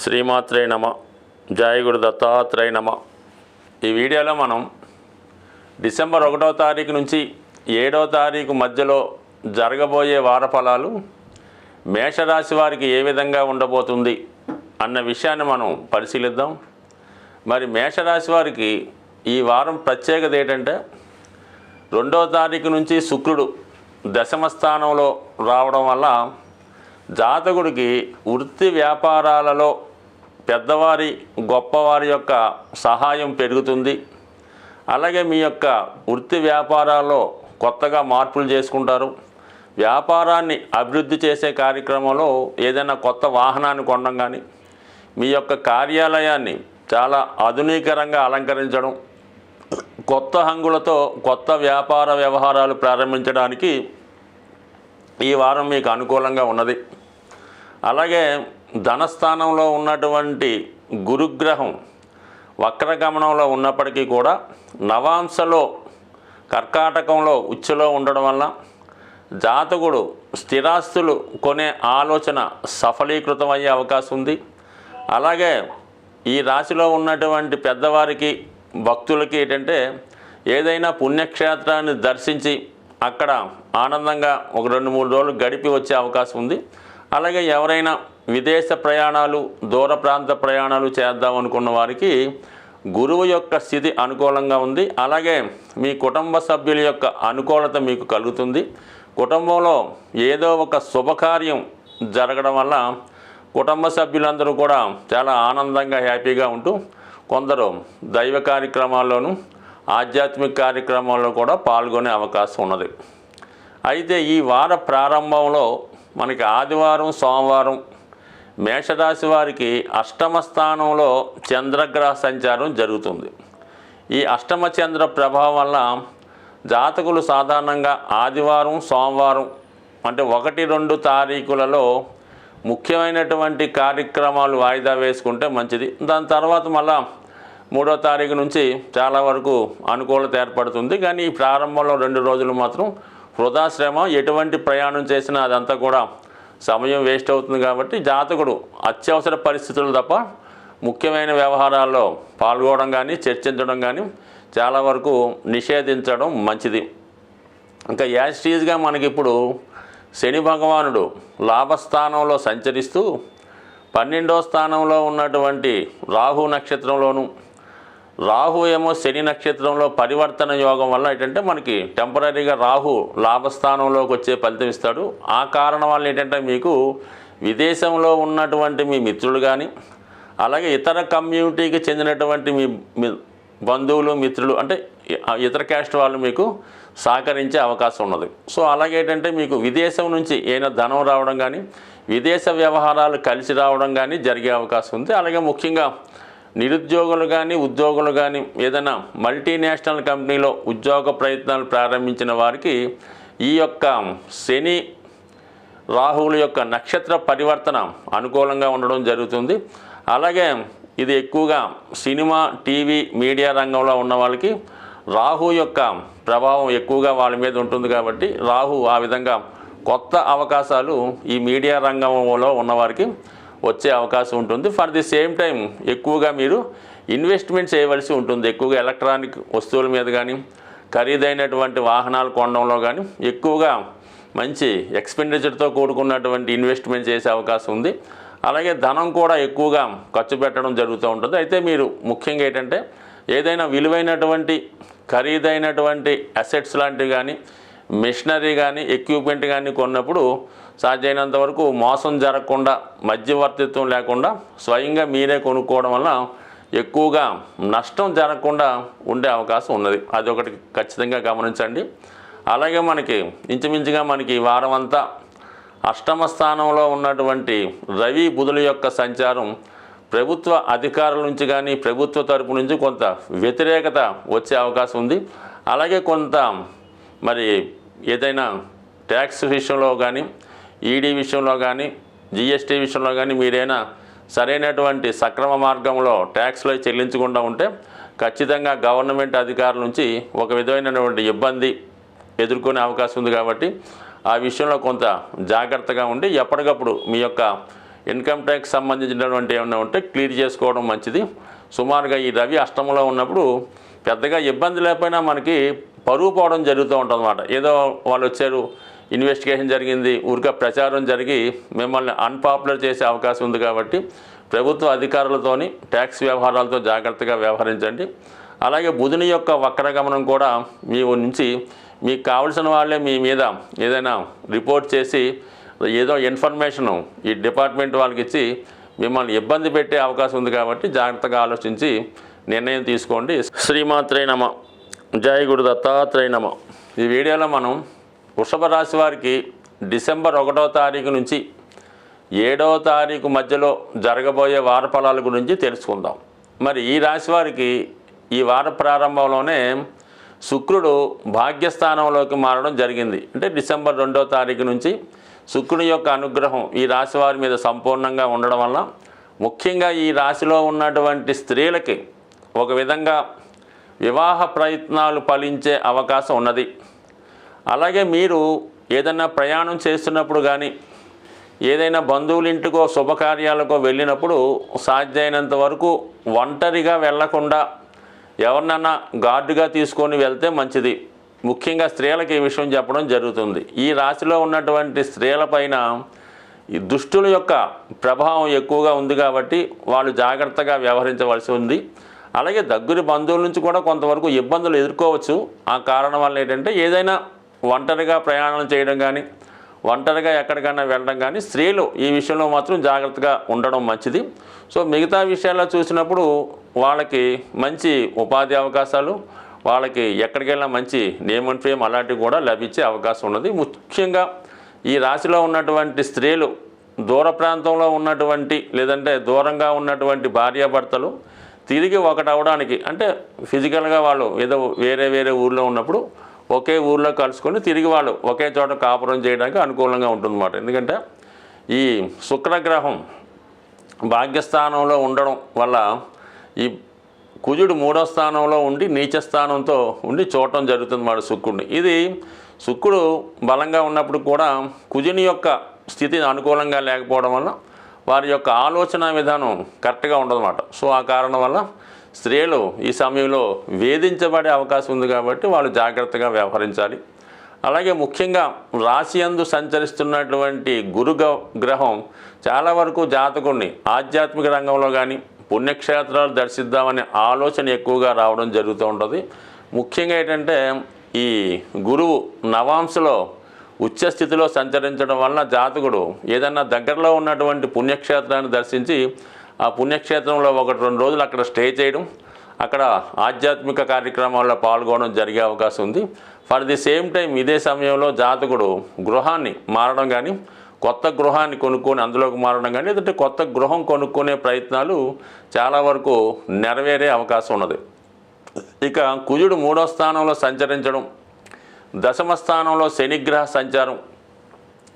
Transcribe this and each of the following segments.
శ్రీమాత్రే నమ. జయ గురు దత్తాత్రేయ నమ. ఈ వీడియోలో మనం డిసెంబర్ 1వ తారీఖు నుంచి 7వ తారీఖు మధ్యలో జరగబోయే వార ఫలాలు మేషరాశి వారికి ఏ విధంగా ఉండబోతుంది అన్న విషయాన్ని మనం పరిశీలిద్దాం. మరి మేషరాశి వారికి ఈ వారం ప్రత్యేకత ఏంటంటే 2వ తారీఖు నుంచి శుక్రుడు దశమ స్థానంలో రావడం వల్ల జాతకుడికి వృత్తి వ్యాపారాలలో పెద్దవారి గొప్పవారి యొక్క సహాయం పెరుగుతుంది. అలాగే మీ యొక్క వృత్తి వ్యాపారాల్లో కొత్తగా మార్పులు చేసుకుంటారు. వ్యాపారాన్ని అభివృద్ధి చేసే కార్యక్రమంలో ఏదైనా కొత్త వాహనాన్ని కొనడం కానీ, మీ యొక్క కార్యాలయాన్ని చాలా ఆధునికరంగా అలంకరించడం, కొత్త హంగులతో కొత్త వ్యాపార వ్యవహారాలు ప్రారంభించడానికి ఈ వారం మీకు అనుకూలంగా ఉన్నది. అలాగే ధనస్థానంలో ఉన్నటువంటి గురుగ్రహం వక్రగమనంలో ఉన్నప్పటికీ కూడా నవాంశలో కర్కాటకంలో ఉచ్చులో ఉండడం వల్ల జాతకుడు స్థిరాస్తులు కొనే ఆలోచన సఫలీకృతం అయ్యే అవకాశం ఉంది. అలాగే ఈ రాశిలో ఉన్నటువంటి పెద్దవారికి భక్తులకి ఏంటంటే ఏదైనా పుణ్యక్షేత్రాన్ని దర్శించి అక్కడ ఆనందంగా ఒక 2-3 రోజులు గడిపి వచ్చే అవకాశం ఉంది. అలాగే ఎవరైనా విదేశ ప్రయాణాలు, దూర ప్రాంత ప్రయాణాలు చేద్దాం అనుకున్న వారికి గురువు యొక్క స్థితి అనుకూలంగా ఉంది. అలాగే మీ కుటుంబ సభ్యుల యొక్క అనుకూలత మీకు కలుగుతుంది. కుటుంబంలో ఏదో ఒక శుభకార్యం జరగడం వల్ల కుటుంబ సభ్యులందరూ కూడా చాలా ఆనందంగా హ్యాపీగా ఉంటూ కొందరు దైవ కార్యక్రమాల్లోనూ ఆధ్యాత్మిక కార్యక్రమాల్లో కూడా పాల్గొనే అవకాశం ఉన్నది. అయితే ఈ వార ప్రారంభంలో మనకి ఆదివారం, సోమవారం మేషరాశి వారికి అష్టమ స్థానంలో చంద్రగ్రహ సంచారం జరుగుతుంది. ఈ అష్టమ చంద్ర ప్రభావం వల్ల జాతకులు సాధారణంగా ఆదివారం, సోమవారం అంటే 1-2 తారీఖులలో ముఖ్యమైనటువంటి కార్యక్రమాలు వాయిదా వేసుకుంటే మంచిది. దాని తర్వాత మళ్ళా 3వ తారీఖు నుంచి చాలా వరకు అనుకూలత ఏర్పడుతుంది. కానీ ఈ ప్రారంభంలో 2 రోజులు మాత్రం వృధాశ్రమ, ఎటువంటి ప్రయాణం చేసినా అదంతా కూడా సమయం వేస్ట్ అవుతుంది. కాబట్టి జాతకుడు అత్యవసర పరిస్థితులు తప్ప ముఖ్యమైన వ్యవహారాల్లో పాల్గొనడం కానీ, చర్చించడం కానీ చాలా వరకు నిషేధించడం మంచిది. ఇంకా యాస్టీజ్గా మనకిప్పుడు శని భగవానుడు లాభస్థానంలో సంచరిస్తూ 12వ స్థానంలో ఉన్నటువంటి రాహు నక్షత్రంలోను, రాహు ఏమో శని నక్షత్రంలో పరివర్తన యోగం వల్ల ఏంటంటే మనకి టెంపరీగా రాహు లాభస్థానంలోకి వచ్చే ఫలితం ఇస్తాడు. ఆ కారణం వల్ల ఏంటంటే మీకు విదేశంలో ఉన్నటువంటి మీ మిత్రులు కానీ, అలాగే ఇతర కమ్యూనిటీకి చెందినటువంటి మీ బంధువులు, మిత్రులు అంటే ఇతర క్యాస్ట్ వాళ్ళు మీకు సహకరించే అవకాశం ఉన్నది. సో అలాగే ఏంటంటే మీకు విదేశం నుంచి ఏదైనా ధనం రావడం కానీ, విదేశ వ్యవహారాలు కలిసి రావడం కానీ జరిగే అవకాశం ఉంది. అలాగే ముఖ్యంగా నిరుద్యోగులు కానీ, ఉద్యోగులు కానీ ఏదైనా మల్టీనేషనల్ కంపెనీలో ఉద్యోగ ప్రయత్నాలు ప్రారంభించిన వారికి ఈ యొక్క శని రాహువుల యొక్క నక్షత్ర పరివర్తన అనుకూలంగా ఉండడం జరుగుతుంది. అలాగే ఇది ఎక్కువగా సినిమా, టీవీ, మీడియా రంగంలో ఉన్న వాళ్ళకి రాహు యొక్క ప్రభావం ఎక్కువగా వాళ్ళ మీద ఉంటుంది. కాబట్టి రాహు ఆ విధంగా కొత్త అవకాశాలు ఈ మీడియా రంగంలో ఉన్నవారికి వచ్చే అవకాశం ఉంటుంది. ఫర్ ది సేమ్ టైం ఎక్కువగా మీరు ఇన్వెస్ట్మెంట్ చేయవలసి ఉంటుంది. ఎక్కువగా ఎలక్ట్రానిక్ వస్తువుల మీద కానీ, ఖరీదైనటువంటి వాహనాలు కొనడంలో కానీ ఎక్కువగా మంచి ఎక్స్పెండిచర్తో కూడుకున్నటువంటి ఇన్వెస్ట్మెంట్ చేసే అవకాశం ఉంది. అలాగే ధనం కూడా ఎక్కువగా ఖర్చు పెట్టడం జరుగుతూ ఉంటుంది. అయితే మీరు ముఖ్యంగా ఏంటంటే ఏదైనా విలువైనటువంటి ఖరీదైనటువంటి అసెట్స్ లాంటివి కానీ, మిషనరీ కానీ, ఎక్విప్మెంట్ కానీ కొన్నప్పుడు సాధ్యమైనంత వరకు మోసం జరగకుండా, మధ్యవర్తిత్వం లేకుండా స్వయంగా మీరే కొనుక్కోవడం వల్ల ఎక్కువగా నష్టం జరగకుండా ఉండే అవకాశం ఉన్నది. అదొకటి ఖచ్చితంగా గమనించండి. అలాగే మనకి ఇంచుమించుగా మనకి వారం అంతా అష్టమ స్థానంలో ఉన్నటువంటి రవి, బుధుల యొక్క సంచారం ప్రభుత్వ అధికారుల నుంచి కానీ, ప్రభుత్వ తరపు నుంచి కొంత వ్యతిరేకత వచ్చే అవకాశం ఉంది. అలాగే కొంత మరి ఏదైనా ట్యాక్స్ విషయంలో కానీ, ఈడీ విషయంలో కానీ, జిఎస్టీ విషయంలో కానీ మీరైనా సరైనటువంటి సక్రమ మార్గంలో ట్యాక్స్లో చెల్లించకుండా ఉంటే ఖచ్చితంగా గవర్నమెంట్ అధికారుల నుంచి ఒక విధమైనటువంటి ఇబ్బంది ఎదుర్కొనే అవకాశం ఉంది. కాబట్టి ఆ విషయంలో కొంత జాగ్రత్తగా ఉండి ఎప్పటికప్పుడు మీ యొక్క ఇన్కమ్ ట్యాక్స్ సంబంధించినటువంటి ఏమైనా ఉంటే క్లియర్ చేసుకోవడం మంచిది. సుమారుగా ఈ రవి అష్టమంలో ఉన్నప్పుడు పెద్దగా ఇబ్బంది లేకపోయినా మనకి పరువు పోవడం జరుగుతూ ఉంటుంది అన్నమాట. ఏదో వాళ్ళు వచ్చారు, ఇన్వెస్టిగేషన్ జరిగింది, ఊరికే ప్రచారం జరిగి మిమ్మల్ని అన్పాపులర్ చేసే అవకాశం ఉంది. కాబట్టి ప్రభుత్వ అధికారులతోని ట్యాక్స్ వ్యవహారాలతో జాగ్రత్తగా వ్యవహరించండి. అలాగే బుధుని యొక్క వక్రగమనం కూడా మీ నుంచి మీకు కావలసిన వాళ్ళే మీ మీద ఏదైనా రిపోర్ట్ చేసి ఏదో ఇన్ఫర్మేషను ఈ డిపార్ట్మెంట్ వాళ్ళకి ఇచ్చి మిమ్మల్ని ఇబ్బంది పెట్టే అవకాశం ఉంది. కాబట్టి జాగ్రత్తగా ఆలోచించి నిర్ణయం తీసుకోండి. శ్రీమాత్రే నమ. జై గురు దత్తాత్రేయ నమ. ఈ వీడియోలో మనం వృషభ రాశి వారికి డిసెంబర్ 1వ తారీఖు నుంచి 7వ తారీఖు మధ్యలో జరగబోయే వార ఫలాల గురించి తెలుసుకుందాం. మరి ఈ రాశి వారికి ఈ వార ప్రారంభంలోనే శుక్రుడు భాగ్యస్థానంలోకి మారడం జరిగింది. అంటే డిసెంబర్ 2వ తారీఖు నుంచి శుక్రుని యొక్క అనుగ్రహం ఈ రాశి వారి మీద సంపూర్ణంగా ఉండడం వల్ల ముఖ్యంగా ఈ రాశిలో ఉన్నటువంటి స్త్రీలకి ఒక విధంగా వివాహ ప్రయత్నాలు ఫలించే అవకాశం ఉన్నది. అలాగే మీరు ఏదైనా ప్రయాణం చేస్తున్నప్పుడు కానీ ఏదైనా బంధువుల ఇంటికో శుభకార్యాలకో వెళ్ళినప్పుడు సాధ్యమైనంత వరకు ఒంటరిగా వెళ్లకుండా ఎవరినన్నా గార్డుగా తీసుకొని వెళ్తే మంచిది. ముఖ్యంగా స్త్రీలకు ఈ విషయం చెప్పడం జరుగుతుంది. ఈ రాశిలో ఉన్నటువంటి స్త్రీలపైన ఈ దుష్టుల యొక్క ప్రభావం ఎక్కువగా ఉంది కాబట్టి వాళ్ళు జాగ్రత్తగా వ్యవహరించవలసి ఉంది. అలాగే దగ్గరి బంధువుల నుంచి కూడా కొంతవరకు ఇబ్బందులు ఎదుర్కోవచ్చు. ఆ కారణం వల్ల ఏంటంటే ఏదైనా ఒంటరిగా ప్రయాణం చేయడం కానీ ఒంటరిగా ఎక్కడికైనా వెళ్ళడం కానీ స్త్రీలు ఈ విషయంలో మాత్రం జాగ్రత్తగా ఉండడం మంచిది. సో మిగతా విషయాల్లో చూసినప్పుడు వాళ్ళకి మంచి ఉపాధి అవకాశాలు, వాళ్ళకి ఎక్కడికి వెళ్ళినా మంచి నేమ్ అండ్ ఫేమ్ అలాంటివి కూడా లభించే అవకాశం ఉన్నది. ముఖ్యంగా ఈ రాశిలో ఉన్నటువంటి స్త్రీలు దూర ప్రాంతంలో ఉన్నటువంటి లేదంటే దూరంగా ఉన్నటువంటి భార్యాభర్తలు తిరిగి ఒకటవడానికి, అంటే ఫిజికల్గా వాళ్ళు ఏదో వేరే ఊర్లో ఉన్నప్పుడు ఒకే ఊర్లో కలుసుకొని తిరిగి వాళ్ళు ఒకే చోట కాపురం చేయడానికి అనుకూలంగా ఉంటుందన్నమాట. ఎందుకంటే ఈ శుక్రగ్రహం భాగ్యస్థానంలో ఉండడం వల్ల ఈ కుజుడు 3వ స్థానంలో ఉండి నీచ స్థానంతో ఉండి చూడటం జరుగుతుంది మాట శుక్రుడిని. ఇది శుక్రుడు బలంగా ఉన్నప్పుడు కూడా కుజుని యొక్క స్థితి అనుకూలంగా లేకపోవడం వల్ల వారి యొక్క ఆలోచన విధానం కరెక్ట్గా ఉండదన్నమాట. సో ఆ కారణం వల్ల స్త్రీలు ఈ సమయంలో వేధించబడే అవకాశం ఉంది. కాబట్టి వాళ్ళు జాగ్రత్తగా వ్యవహరించాలి. అలాగే ముఖ్యంగా రాశి యందు సంచరిస్తున్నటువంటి గురు గ్రహం చాలా వరకు జాతకుడిని ఆధ్యాత్మిక రంగంలో కానీ పుణ్యక్షేత్రాలు దర్శిద్దామనే ఆలోచన ఎక్కువగా రావడం జరుగుతూ ఉంటుంది. ముఖ్యంగా ఏంటంటే ఈ గురువు నవాంశలో ఉచ్చస్థితిలో సంచరించడం వలన జాతకుడు ఏదన్నా దగ్గరలో ఉన్నటువంటి పుణ్యక్షేత్రాన్ని దర్శించి ఆ పుణ్యక్షేత్రంలో 1-2 రోజులు అక్కడ స్టే చేయడం, అక్కడ ఆధ్యాత్మిక కార్యక్రమాల్లో పాల్గొనడం జరిగే అవకాశం ఉంది. ఫర్ ది సేమ్ టైం ఇదే సమయంలో జాతకుడు గృహాన్ని మారడం కానీ కొత్త గృహాన్ని కొనుక్కొని అందులోకి మారడం కానీ లేదంటే కొత్త గృహం కొనుక్కునే ప్రయత్నాలు చాలా వరకు నెరవేరే అవకాశం ఉన్నది. ఇక కుజుడు 3వ స్థానంలో సంచరించడం, దశమ స్థానంలో శనిగ్రహ సంచారం,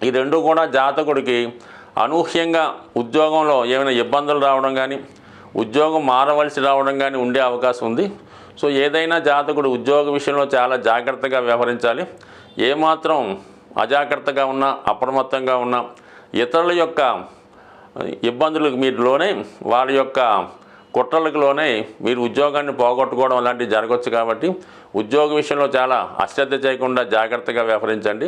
ఈ రెండు కూడా జాతకుడికి అనూహ్యంగా ఉద్యోగంలో ఏమైనా ఇబ్బందులు రావడం కానీ ఉద్యోగం మారవలసి రావడం కానీ ఉండే అవకాశం ఉంది. సో ఏదైనా జాతకుడు ఉద్యోగ విషయంలో చాలా జాగ్రత్తగా వ్యవహరించాలి. ఏమాత్రం అజాగ్రత్తగా ఉన్నా అప్రమత్తంగా ఉన్నా ఇతరుల యొక్క ఇబ్బందులకు మీరు లోనే వాళ్ళ యొక్క కుట్రలకు లోనే మీరు ఉద్యోగాన్ని పోగొట్టుకోవడం అలాంటివి జరగవచ్చు. కాబట్టి ఉద్యోగ విషయంలో చాలా అశ్రద్ధ చేయకుండా జాగ్రత్తగా వ్యవహరించండి.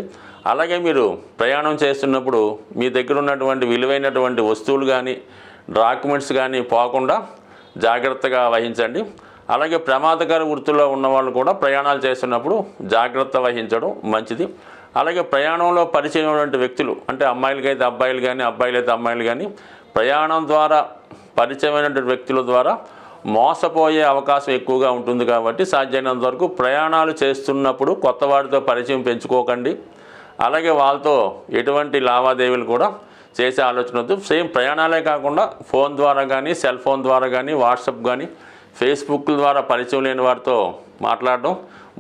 అలాగే మీరు ప్రయాణం చేస్తున్నప్పుడు మీ దగ్గర ఉన్నటువంటి విలువైనటువంటి వస్తువులు కానీ డాక్యుమెంట్స్ కానీ పోకుండా జాగ్రత్తగా వహించండి. అలాగే ప్రమాదకర వృత్తుల్లో ఉన్నవాళ్ళు కూడా ప్రయాణాలు చేస్తున్నప్పుడు జాగ్రత్త వహించడం మంచిది. అలాగే ప్రయాణంలో పరిచయమైనటువంటి వ్యక్తులు, అంటే అమ్మాయిలకైతే అబ్బాయిలు కానీ అబ్బాయిలైతే అమ్మాయిలు కానీ ప్రయాణం ద్వారా పరిచయమైనటువంటి వ్యక్తుల ద్వారా మోసపోయే అవకాశం ఎక్కువగా ఉంటుంది. కాబట్టి సాధ్యమైనంత వరకు ప్రయాణాలు చేస్తున్నప్పుడు కొత్త వారితో పరిచయం పెంచుకోకండి. అలాగే వాళ్ళతో ఎటువంటి లావాదేవీలు కూడా చేసే ఆలోచన వద్దు. సేమ్ ప్రయాణాలే కాకుండా ఫోన్ ద్వారా కానీ సెల్ ఫోన్ ద్వారా కానీ వాట్సాప్ కానీ ఫేస్బుక్ ద్వారా పరిచయం లేని వారితో మాట్లాడడం,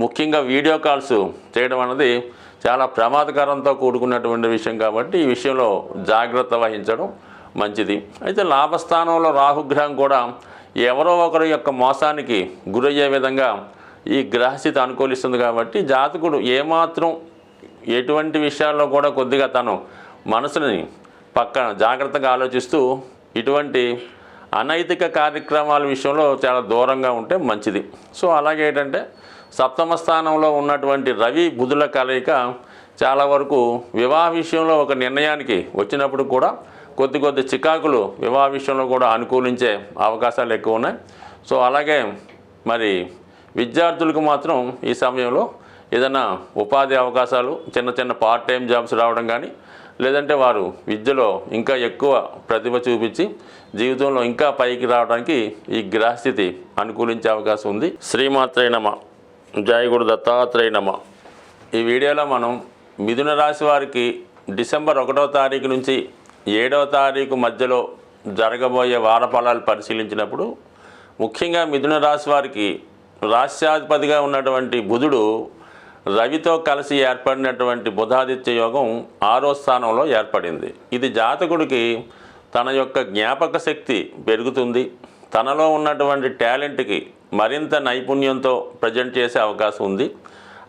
ముఖ్యంగా వీడియో కాల్స్ చేయడం అన్నది చాలా ప్రమాదకరంతో కూడుకున్నటువంటి విషయం. కాబట్టి ఈ విషయంలో జాగ్రత్త వహించడం మంచిది. అయితే లాభస్థానంలో రాహుగ్రహం కూడా ఎవరో ఒకరి యొక్క మోసానికి గురయ్యే విధంగా ఈ గ్రహస్థితి అనుకూలిస్తుంది. కాబట్టి జాతకుడు ఏమాత్రం ఎటువంటి విషయాల్లో కూడా కొద్దిగా తను మనసుని పక్కన జాగ్రత్తగా ఆలోచిస్తూ ఇటువంటి అనైతిక కార్యక్రమాల విషయంలో చాలా దూరంగా ఉంటే మంచిది. సో అలాగే ఏంటంటే సప్తమ స్థానంలో ఉన్నటువంటి రవి బుధుల కలయిక చాలా వరకు వివాహ విషయంలో ఒక నిర్ణయానికి వచ్చినప్పుడు కూడా కొద్ది చికాకులు వివాహ విషయంలో కూడా అనుకూలించే అవకాశాలు ఎక్కువ ఉన్నాయి. సో అలాగే మరి విద్యార్థులకు మాత్రం ఈ సమయంలో ఏదైనా ఉపాధి అవకాశాలు చిన్న పార్ట్ టైం జాబ్స్ రావడం కానీ, లేదంటే వారు విద్యలో ఇంకా ఎక్కువ ప్రతిభ చూపించి జీవితంలో ఇంకా పైకి రావడానికి ఈ గ్రహస్థితి అనుకూలించే అవకాశం ఉంది. శ్రీమాత్రే నమ, జై గురు దత్తాత్రేయ నమ. ఈ వీడియోలో మనం మిథున రాశి వారికి డిసెంబర్ 1వ తారీఖు నుంచి 7వ తారీఖు మధ్యలో జరగబోయే వార ఫలాలు పరిశీలించినప్పుడు ముఖ్యంగా మిథున రాశి వారికి రాశ్యాధిపతిగా ఉన్నటువంటి బుధుడు రవితో కలిసి ఏర్పడినటువంటి బుధాదిత్య యోగం 6వ స్థానంలో ఏర్పడింది. ఇది జాతకుడికి తన యొక్క జ్ఞాపక శక్తి పెరుగుతుంది, తనలో ఉన్నటువంటి టాలెంట్కి మరింత నైపుణ్యంతో ప్రజెంట్ చేసే అవకాశం ఉంది.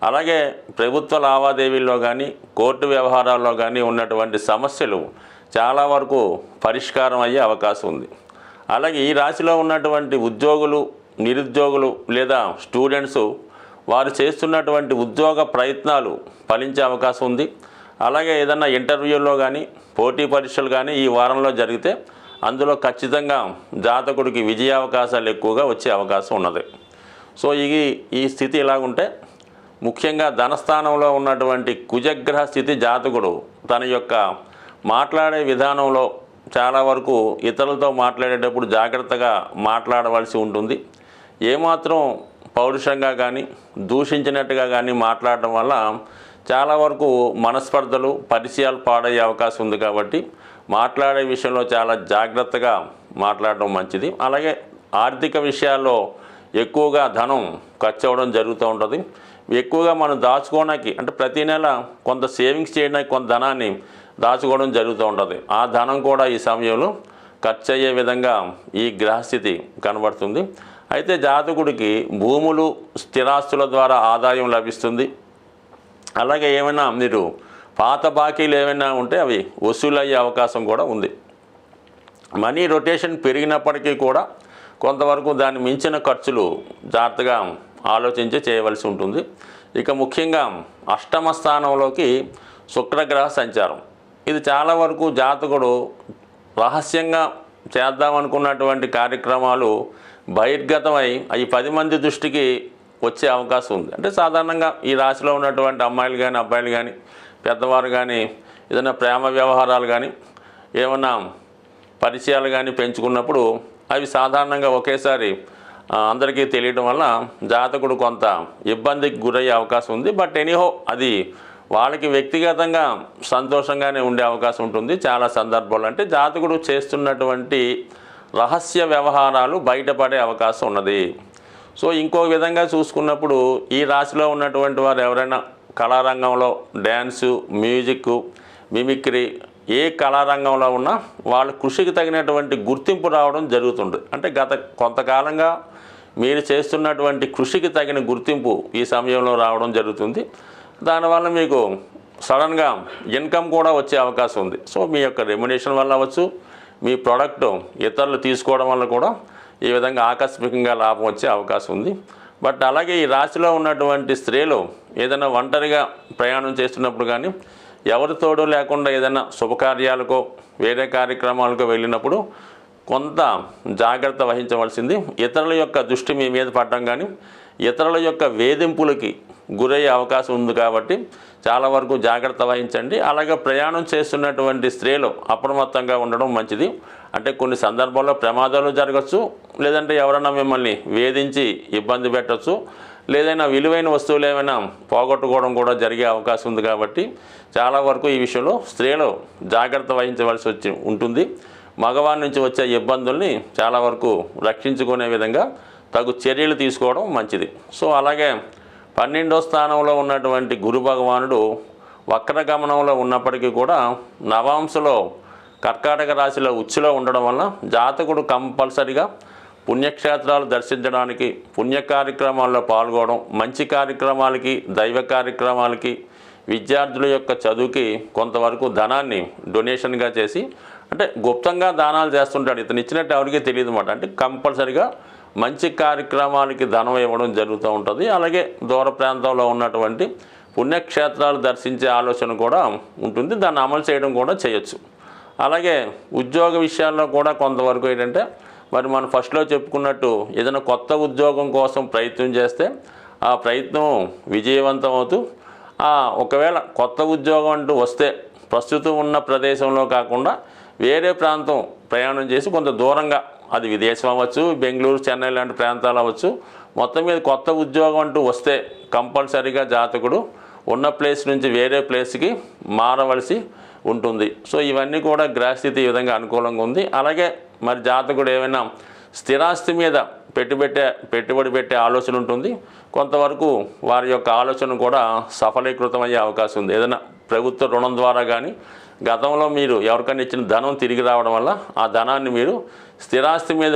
అలాగే ప్రభుత్వ లావాదేవీల్లో కానీ కోర్టు వ్యవహారాల్లో కానీ ఉన్నటువంటి సమస్యలు చాలా వరకు పరిష్కారం అయ్యే అవకాశం ఉంది. అలాగే ఈ రాశిలో ఉన్నటువంటి ఉద్యోగులు, నిరుద్యోగులు లేదా స్టూడెంట్స్ వారు చేస్తున్నటువంటి ఉద్యోగ ప్రయత్నాలు ఫలించే అవకాశం ఉంది. అలాగే ఏదన్నా ఇంటర్వ్యూల్లో కానీ పోటీ పరీక్షలు కానీ ఈ వారంలో జరిగితే అందులో ఖచ్చితంగా జాతకుడికి విజయావకాశాలు ఎక్కువగా వచ్చే అవకాశం ఉన్నది. సో ఈ స్థితి ఇలాగుంటే ముఖ్యంగా ధనస్థానంలో ఉన్నటువంటి కుజగ్రహ స్థితి జాతకుడు తన యొక్క మాట్లాడే విధానంలో చాలా వరకు ఇతరులతో మాట్లాడేటప్పుడు జాగ్రత్తగా మాట్లాడవలసి ఉంటుంది. ఏమాత్రం పౌరుషంగా కానీ దూషించినట్టుగా కానీ మాట్లాడటం వల్ల చాలా వరకు మనస్పర్ధలు పరిచయాలు పాడయ్యే అవకాశం ఉంది. కాబట్టి మాట్లాడే విషయంలో చాలా జాగ్రత్తగా మాట్లాడడం మంచిది. అలాగే ఆర్థిక విషయాల్లో ఎక్కువగా ధనం ఖర్చు అవ్వడం జరుగుతూ ఉంటుంది. ఎక్కువగా మనం దాచుకోవడానికి అంటే ప్రతి నెల కొంత సేవింగ్స్ చేయడానికి కొంత ధనాన్ని దాచుకోవడం జరుగుతూ ఉంటుంది. ఆ ధనం కూడా ఈ సమయంలో ఖర్చు అయ్యే విధంగా ఈ గ్రహస్థితి కనబడుతుంది. అయితే జాతకుడికి భూములు, స్థిరాస్తుల ద్వారా ఆదాయం లభిస్తుంది. అలాగే ఏమైనా మీరు పాత బాకీలు ఏమైనా ఉంటే అవి వసూలయ్యే అవకాశం కూడా ఉంది. మనీ రొటేషన్ పెరిగినప్పటికీ కూడా కొంతవరకు దాన్ని మించిన ఖర్చులు జాగ్రత్తగా ఆలోచించి చేయవలసి ఉంటుంది. ఇక ముఖ్యంగా అష్టమ స్థానంలోకి శుక్రగ్రహ సంచారం. ఇది చాలా వరకు జాతకుడు రహస్యంగా చేద్దామనుకున్నటువంటి కార్యక్రమాలు బహిర్గతమై అవి 10 మంది దృష్టికి వచ్చే అవకాశం ఉంది. అంటే సాధారణంగా ఈ రాశిలో ఉన్నటువంటి అమ్మాయిలు కానీ అబ్బాయిలు కానీ పెద్దవారు కానీ ఏదైనా ప్రేమ వ్యవహారాలు కానీ ఏమన్నా పరిచయాలు కానీ పెంచుకున్నప్పుడు అవి సాధారణంగా ఒకేసారి అందరికీ తెలియడం వల్ల జాతకుడు కొంత ఇబ్బందికి గురయ్యే అవకాశం ఉంది. బట్ ఎనీహో అది వాళ్ళకి వ్యక్తిగతంగా సంతోషంగానే ఉండే అవకాశం ఉంటుంది. చాలా సందర్భాలు అంటే జాతకుడు చేస్తున్నటువంటి రహస్య వ్యవహారాలు బయటపడే అవకాశం ఉన్నది. సో ఇంకో విధంగా చూసుకున్నప్పుడు ఈ రాశిలో ఉన్నటువంటి వారు ఎవరైనా కళారంగంలో డ్యాన్సు, మ్యూజిక్, మిమిక్రీ ఏ కళారంగంలో ఉన్నా వాళ్ళ కృషికి తగినటువంటి గుర్తింపు రావడం జరుగుతుంది. అంటే గత కొంతకాలంగా మీరు చేస్తున్నటువంటి కృషికి తగిన గుర్తింపు ఈ సమయంలో రావడం జరుగుతుంది. దానివల్ల మీకు సడన్గా ఇన్కమ్ కూడా వచ్చే అవకాశం ఉంది. సో మీ యొక్క రెమ్యునేషన్ వల్ల అవ్వచ్చు, మీ ప్రోడక్ట్ ఇతరులు తీసుకోవడం వల్ల కూడా ఈ విధంగా ఆకస్మికంగా లాభం వచ్చే అవకాశం ఉంది. బట్ అలాగే ఈ రాశిలో ఉన్నటువంటి స్త్రీలు ఏదైనా ఒంటరిగా ప్రయాణం చేస్తున్నప్పుడు కానీ ఎవరి తోడు లేకుండా ఏదైనా శుభకార్యాలకో వేరే కార్యక్రమాలకో వెళ్ళినప్పుడు కొంత జాగ్రత్త వహించవలసింది. ఇతరుల యొక్క దృష్టి మీ మీద పడడం కానీ ఇతరుల యొక్క వేధింపులకి గురయ్యే అవకాశం ఉంది. కాబట్టి చాలా వరకు జాగ్రత్త వహించండి. అలాగే ప్రయాణం చేస్తున్నటువంటి స్త్రీలు అప్రమత్తంగా ఉండడం మంచిది. అంటే కొన్ని సందర్భాల్లో ప్రమాదాలు జరగచ్చు, లేదంటే ఎవరైనా మిమ్మల్ని వేధించి ఇబ్బంది పెట్టచ్చు, లేదైనా విలువైన వస్తువులు ఏమైనా పోగొట్టుకోవడం కూడా జరిగే అవకాశం ఉంది. కాబట్టి చాలా వరకు ఈ విషయంలో స్త్రీలు జాగ్రత్త వహించవలసి ఉంటుంది. మగవారి నుంచి వచ్చే ఇబ్బందుల్ని చాలా వరకు రక్షించుకునే విధంగా తగు చర్యలు తీసుకోవడం మంచిది. సో అలాగే 12వ స్థానంలో ఉన్నటువంటి గురు భగవానుడు వక్రగమనంలో ఉన్నప్పటికీ కూడా నవాంశలో కర్కాటక రాశిలో ఉచ్చులో ఉండడం వల్ల జాతకుడు కంపల్సరిగా పుణ్యక్షేత్రాలు దర్శించడానికి, పుణ్య కార్యక్రమాల్లో పాల్గొనడం, మంచి కార్యక్రమాలకి, దైవ కార్యక్రమాలకి విద్యార్థుల యొక్క చదువుకి కొంతవరకు ధనాన్ని డొనేషన్గా చేసి, అంటే గుప్తంగా దానాలు చేస్తుంటాడు, ఇతను ఇచ్చినట్టు ఎవరికీ తెలియదు అన్నమాట. అంటే కంపల్సరిగా మంచి కార్యక్రమాలకి ధనం ఇవ్వడం జరుగుతూ ఉంటుంది. అలాగే దూర ప్రాంతంలో ఉన్నటువంటి పుణ్యక్షేత్రాలు దర్శించే ఆలోచన కూడా ఉంటుంది, దాన్ని అమలు చేయడం కూడా చేయొచ్చు. అలాగే ఉద్యోగ విషయాల్లో కూడా కొంతవరకు ఏంటంటే, మరి మనం ఫస్ట్లో చెప్పుకున్నట్టు ఏదైనా కొత్త ఉద్యోగం కోసం ప్రయత్నం చేస్తే ఆ ప్రయత్నం విజయవంతం అవుతూ, ఒకవేళ కొత్త ఉద్యోగం అంటూ వస్తే ప్రస్తుతం ఉన్న ప్రదేశంలో కాకుండా వేరే ప్రాంతం ప్రయాణం చేసి కొంత దూరంగా, అది విదేశం అవ్వచ్చు, బెంగళూరు, చెన్నై లాంటి ప్రాంతాలు అవ్వచ్చు, మొత్తం మీద కొత్త ఉద్యోగం అంటూ వస్తే కంపల్సరీగా జాతకుడు ఉన్న ప్లేస్ నుంచి వేరే ప్లేస్కి మారవలసి ఉంటుంది. సో ఇవన్నీ కూడా గ్రహస్థితి ఈ విధంగా అనుకూలంగా ఉంది. అలాగే మరి జాతకుడు ఏమైనా స్థిరాస్తి మీద పెట్టుబడి పెట్టే ఆలోచన ఉంటుంది. కొంతవరకు వారి యొక్క ఆలోచన కూడా సఫలీకృతమయ్యే అవకాశం ఉంది. ఏదైనా ప్రభుత్వ రుణం ద్వారా కానీ గతంలో మీరు ఎవరికైనా ఇచ్చిన ధనం తిరిగి రావడం వల్ల ఆ ధనాన్ని మీరు స్థిరాస్తి మీద